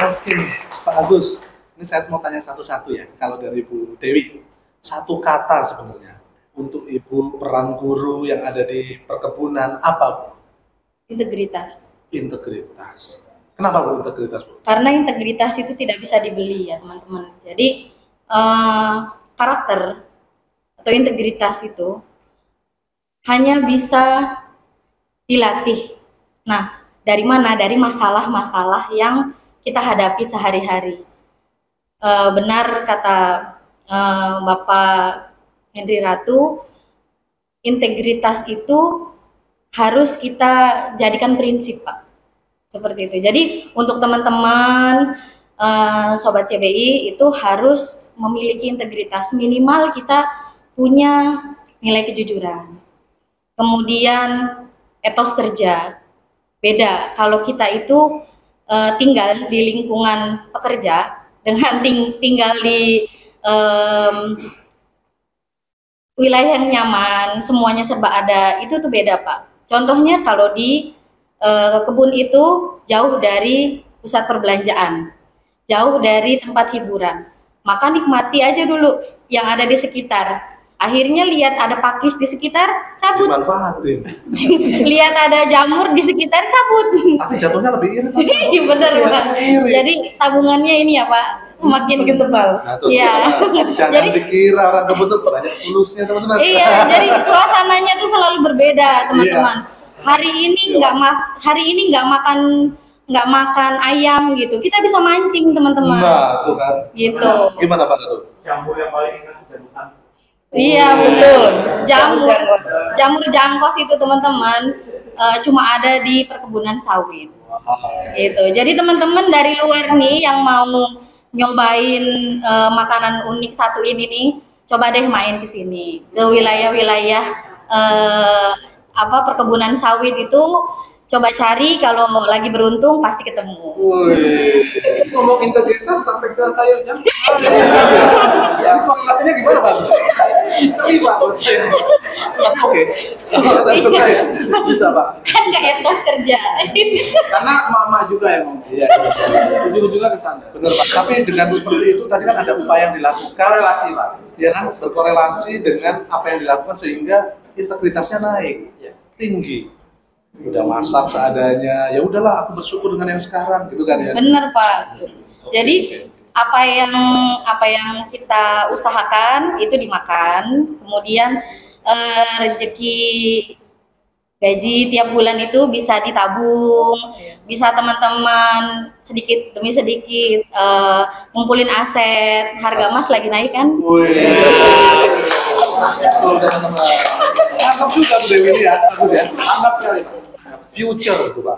Oke, Pak Agus. Ini saya mau tanya satu-satu ya. Kalau dari Bu Dewi, satu kata sebenarnya untuk Ibu peran guru yang ada di perkebunan apa Bu? Integritas. Integritas. Kenapa Bu integritas Bu? Karena integritas itu tidak bisa dibeli ya teman-teman. Jadi karakter atau integritas itu hanya bisa dilatih. Nah, dari mana? Dari masalah-masalah yang kita hadapi sehari-hari. Benar kata Bapak Henry Ratu, integritas itu harus kita jadikan prinsip, Pak. Seperti itu. Jadi untuk teman-teman Sobat CBI itu harus memiliki integritas. Minimal kita punya nilai kejujuran. Kemudian etos kerja. Beda kalau kita itu tinggal di lingkungan pekerja dengan tinggal di wilayah yang nyaman, semuanya serba ada, itu tuh beda Pak. Contohnya kalau di kebun itu jauh dari pusat perbelanjaan, jauh dari tempat hiburan, maka nikmati aja dulu yang ada di sekitar. Akhirnya lihat ada pakis di sekitar, cabut. Dimanfaatin. Lihat ada jamur di sekitar, cabut. Tapi jatuhnya lebih irit. Iya benar Pak. Jadi tabungannya ini ya Pak, makin tebal. Nah, tuh, Iya. jangan Jadi- dikira orang kebun tuh banyak fulusnya teman-teman. Iya, jadi suasananya tuh selalu berbeda teman-teman. Hari ini nggak makan ayam gitu, kita bisa mancing teman-teman. Nah, tuh kan. Gitu. Gimana Pak Datu? Jamur yang paling enak dan bukan. Iya betul. Jamur jangkos itu teman-teman cuma ada di perkebunan sawit. Gitu. Jadi teman-teman dari luar nih yang mau nyobain makanan unik satu ini nih, coba deh main ke sini ke wilayah-wilayah perkebunan sawit itu. Coba cari, kalau lagi beruntung pasti ketemu. Wih. Ngomong integritas sampai ke sayur jamur. Jadi korelasinya gimana Pak Agus? Misteri Pak buat saya. Tapi oke. Tapi saya bisa Pak. Kan ke etos kerja. Karena mama juga yang ngomong. Iya. Ujung-ujungnya ke sana. Benar Pak. Tapi dengan seperti itu tadi kan ada upaya yang dilakukan, Korelasi Pak. ya kan, berkorelasi dengan apa yang dilakukan sehingga integritasnya naik, tinggi. Udah masak seadanya, ya udahlah aku bersyukur dengan yang sekarang gitu kan ya. Bener Pak. Oke, Jadi oke. apa yang kita usahakan itu dimakan. Kemudian rezeki gaji tiap bulan itu bisa ditabung, bisa teman-teman sedikit demi sedikit ngumpulin aset. Harga emas lagi naik kan? Betul teman-teman. Anggap juga Bu Dewi ini ya, bagus ya. Anggap sekali. Future itu Pak.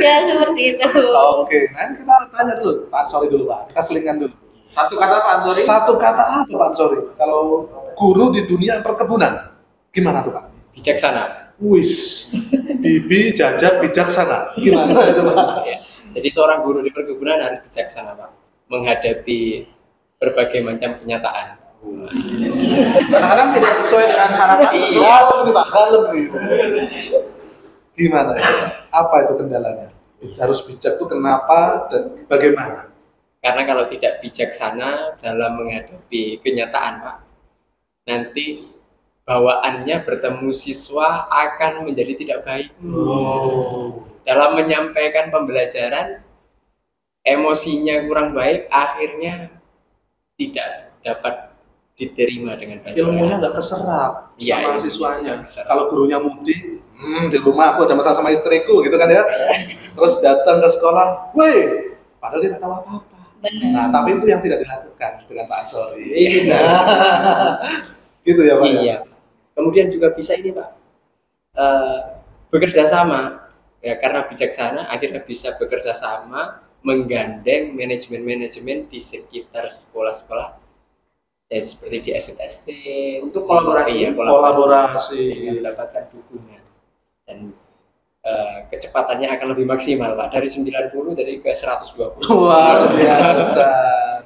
Ya seperti itu. Oke, nah ini kita tanya dulu Pak Ansori dulu Pak. Kita selingkan dulu. Satu kata Pak Ansori. Satu kata apa Pak Ansori? Kalau guru di dunia perkebunan, gimana tuh Pak? Bijaksana. Wis, bibi jajak bijaksana. Gimana itu Pak? Ya. Jadi seorang guru di perkebunan harus bijaksana Pak, menghadapi berbagai macam kenyataan. Kadang-kadang tidak sesuai dengan harapan. Dalam nih Pak, dalam nih. Gimana itu Pak? Apa itu kendalanya? Harus bijak itu kenapa dan bagaimana? Karena kalau tidak bijaksana dalam menghadapi kenyataan Pak, nanti bawaannya bertemu siswa akan menjadi tidak baik. Dalam menyampaikan pembelajaran, emosinya kurang baik, akhirnya tidak dapat diterima dengan baik. Ilmunya nggak keserap Iya, sama ilmunya siswanya. nggak keserap. Kalau gurunya mudi, di rumah aku ada masalah sama istriku gitu kan ya. Terus datang ke sekolah, weh, padahal dia nggak tahu apa-apa. Benar. Nah, tapi itu yang tidak dilakukan dengan Pak Ansori. Iya. Gitu ya Pak. ya? Iya. Kemudian juga bisa ini Pak, bekerja sama. Ya, karena bijaksana akhirnya bisa bekerja sama, menggandeng manajemen-manajemen di sekitar sekolah-sekolah. Ya, seperti di STST. Untuk kolaborasi. Iya, Kolaborasi. Sehingga mendapatkan dukungan. Dan kecepatannya akan lebih maksimal Pak, dari 90 dari ke 120. Luar biasa.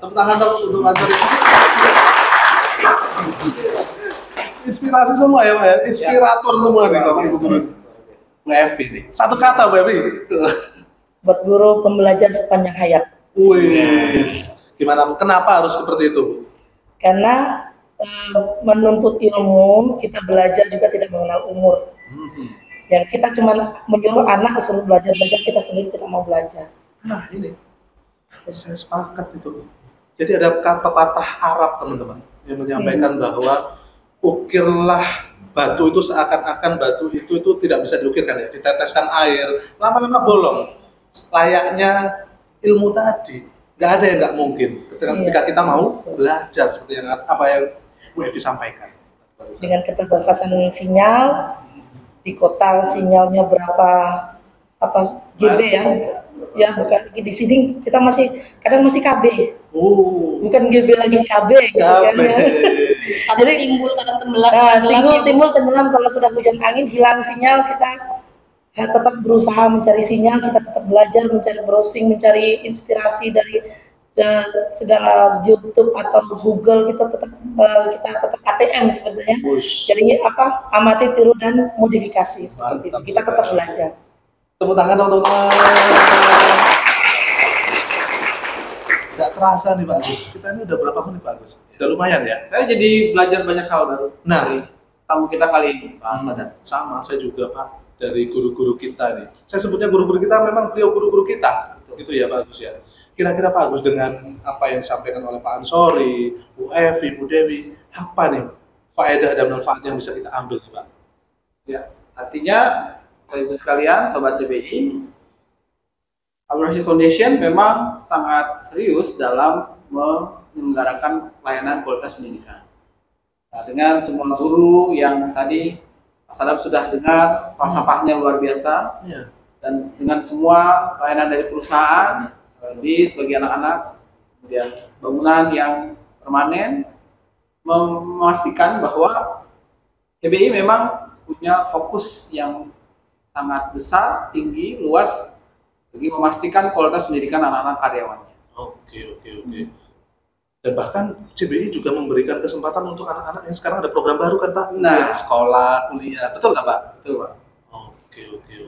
Tepuk tangan dong untuk Pak Ansori. Inspirasi semua ya Pak ya, inspirator semua nih Bapak Ibu guru. Bu Evi nih, satu kata Bu Evi. Buat guru pembelajar sepanjang hayat. Wih, gimana Bu? Kenapa harus seperti itu? Karena menuntut ilmu, kita belajar juga tidak mengenal umur. Yang kita cuma menyuruh anak suruh belajar, kita sendiri tidak mau belajar. Nah ini, saya sepakat itu. Jadi ada kata patah Arab teman-teman yang menyampaikan bahwa ukirlah batu itu seakan-akan batu itu tidak bisa diukirkan ya, diteteskan air, lama-lama bolong. Layaknya ilmu tadi, nggak ada yang nggak mungkin ketika kita mau belajar seperti yang apa yang Bu Evi sampaikan. Dengan keterbatasan sinyal, di kota sinyalnya berapa GB ya bukan di sini kita kadang masih KB, bukan GB lagi KB gitu kan ya. Jadi timbul kadang tenggelam. Timbul tenggelam kalau sudah hujan angin, hilang sinyal, kita tetap berusaha mencari sinyal, kita tetap belajar, mencari browsing, mencari inspirasi dari segala YouTube atau Google, kita tetap ATM sepertinya. Jadi amati, tiru dan modifikasi seperti itu. Kita tetap belajar. Tepuk tangan dong teman-teman. Gak terasa nih Pak Agus. Kita ini udah berapa menit Pak Agus? Udah lumayan ya. Saya jadi belajar banyak hal baru. Nah, dari tamu kita kali ini Pak Sadar. sama saya juga Pak, dari guru-guru kita nih. Saya sebutnya guru-guru kita, memang beliau guru-guru kita. Gitu ya Pak Agus ya. Kira-kira Pak Agus dengan apa yang disampaikan oleh Pak Ansori, Bu Evi, Bu Dewi, apa nih faedah dan manfaat yang bisa kita ambil nih Pak? Ya, artinya Bapak Ibu sekalian, Sobat CBI, Abrasi Foundation memang sangat serius dalam menyelenggarakan pelayanan kualitas pendidikan. Nah, dengan semua guru yang tadi Pak Sadap sudah dengar falsafahnya luar biasa, dan dengan semua pelayanan dari perusahaan, bis bagi anak-anak, kemudian bangunan yang permanen, memastikan bahwa CBI memang punya fokus yang sangat besar, tinggi, luas bagi memastikan kualitas pendidikan anak-anak karyawannya. Oke. Dan bahkan CBI juga memberikan kesempatan untuk anak-anak yang sekarang ada program baru kan Pak? Nah, sekolah, kuliah, betul nggak Pak? Betul Pak. Oke.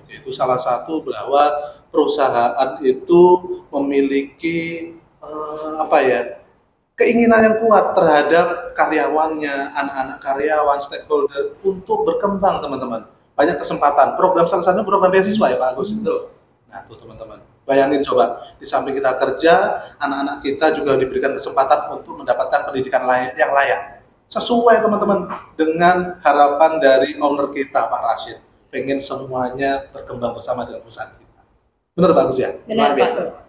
Itu salah satu bahwa perusahaan itu memiliki keinginan yang kuat terhadap karyawannya, anak-anak karyawan, stakeholder untuk berkembang teman-teman. Banyak kesempatan. Program salah satunya program beasiswa ya Pak Agus. Betul. Nah tuh teman-teman, Bayangin coba, di samping kita kerja, anak-anak kita juga diberikan kesempatan untuk mendapatkan pendidikan yang layak. Sesuai teman-teman dengan harapan dari owner kita, Pak Rashid. Pengen semuanya berkembang bersama dengan perusahaan kita. Benar Pak Agus ya? Benar, Luar biasa. Pak.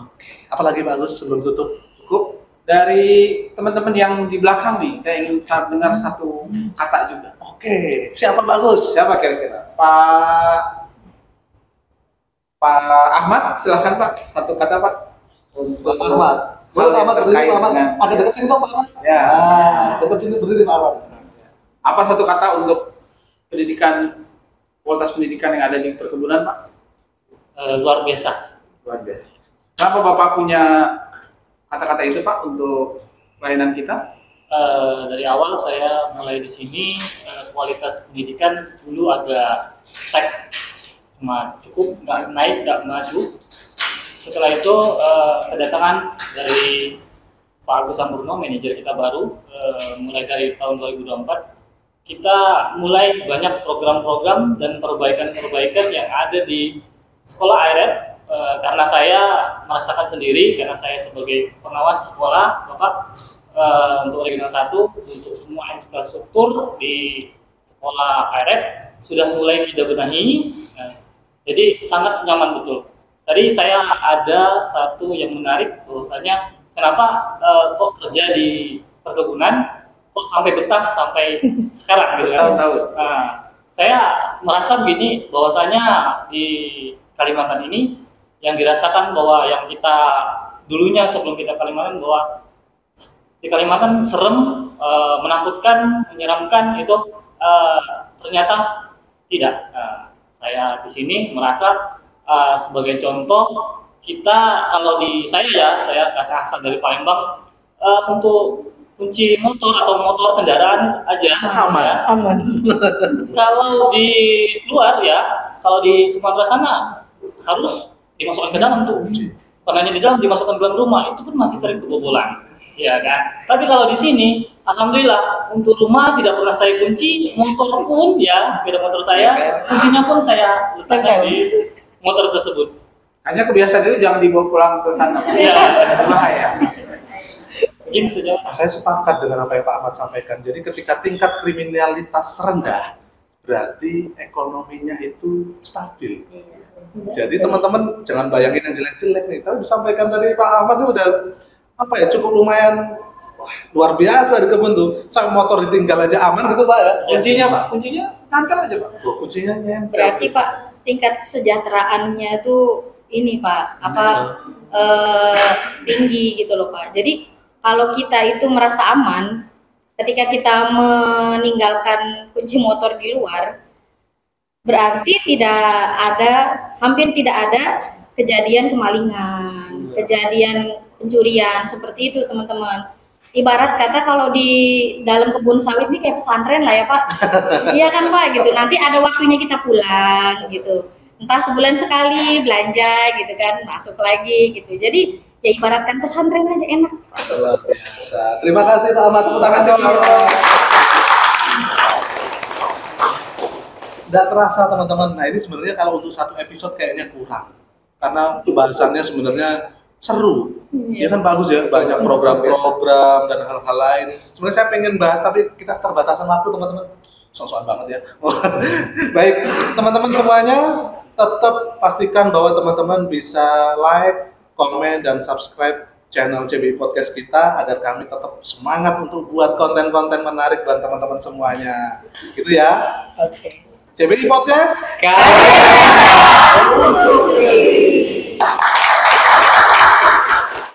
Oke. Apalagi Pak Agus sebelum tutup? Cukup. Dari teman-teman yang di belakang nih, saya ingin dengar satu kata juga. Oke, siapa Pak Agus? Siapa kira-kira? Pak Ahmad, silahkan Pak. Satu kata Pak. Untuk Pak Ahmad. Boleh Pak Ahmad berdiri Pak Ahmad. Agak dekat sini Pak Ahmad. Ya. Dekat sini berdiri Pak Ahmad. Apa satu kata untuk pendidikan, kualitas pendidikan yang ada di perkebunan Pak? Luar biasa. Luar biasa. Kenapa Bapak punya kata-kata itu Pak untuk pelayanan kita? Dari awal saya mulai di sini, kualitas pendidikan dulu agak stuck, cuma cukup, nggak naik, nggak maju. Setelah itu kedatangan dari Pak Agus Sampurno, manajer kita baru, mulai dari tahun 2024, kita mulai banyak program-program dan perbaikan-perbaikan yang ada di sekolah ARF. Karena saya merasakan sendiri, karena saya sebagai pengawas sekolah, Bapak, untuk Regional 1, untuk semua infrastruktur di sekolah ARF sudah mulai kita benahi. Jadi sangat nyaman betul. Tadi saya ada satu yang menarik, bahwasanya kenapa kok kerja di perkebunan kok sampai betah sampai sekarang gitu kan? Tahu. Saya merasa begini, bahwasanya di Kalimantan ini yang dirasakan bahwa yang kita dulunya sebelum kita Kalimantan, bahwa di Kalimantan serem, menakutkan, menyeramkan, itu ternyata tidak. Saya di sini merasa sebagai contoh, kita kalau di saya asal dari Palembang, untuk kunci motor atau motor kendaraan aja Aman. ya. Aman. Kalau di luar ya, kalau di Sumatera sana harus dimasukkan ke dalam tuh. Karena di dalam dimasukkan ke dalam rumah itu pun masih sering kebobolan, ya kan. Tapi kalau di sini, alhamdulillah untuk rumah tidak pernah saya kunci, motor pun ya, sepeda motor saya, kuncinya pun saya letakkan di motor tersebut. Hanya kebiasaan itu jangan dibawa pulang ke sana. Iya. Bahaya. Mungkin sejauh Saya sepakat dengan apa yang Pak Ahmad sampaikan. Jadi ketika tingkat kriminalitas rendah, berarti ekonominya itu stabil. Jadi teman-teman jangan bayangin yang jelek-jelek nih. Tapi disampaikan tadi Pak Ahmad itu udah cukup lumayan, luar biasa di kebun tuh. Sampai motor ditinggal aja aman gitu Pak ya. Kuncinya Pak, kuncinya nangkal aja Pak. Kuncinya nyempel. Berarti Pak, tingkat kesejahteraannya tuh ini Pak, tinggi gitu loh Pak. Jadi kalau kita itu merasa aman, ketika kita meninggalkan kunci motor di luar, berarti hampir tidak ada kejadian kemalingan, kejadian pencurian seperti itu teman-teman. Ibarat kata kalau di dalam kebun sawit ini kayak pesantren lah ya Pak. Iya kan Pak gitu. Nanti ada waktunya kita pulang gitu. Entah sebulan sekali belanja gitu kan, masuk lagi gitu. Jadi ya ibaratkan pesantren aja enak. Luar biasa. Terima kasih Pak Ahmad. Tepuk tangan dong. Tidak terasa teman-teman. Nah ini sebenarnya kalau untuk satu episode kayaknya kurang. Karena pembahasannya sebenarnya seru. Ya kan bagus ya, banyak program-program dan hal-hal lain. Sebenarnya saya pengen bahas tapi kita keterbatasan waktu teman-teman. Sok-sokan banget ya. Baik, teman-teman semuanya tetap pastikan bahwa teman-teman bisa like, komen, dan subscribe channel CBI Podcast kita agar kami tetap semangat untuk buat konten-konten menarik buat teman-teman semuanya. Gitu ya. Oke. CBI Podcast. Kalian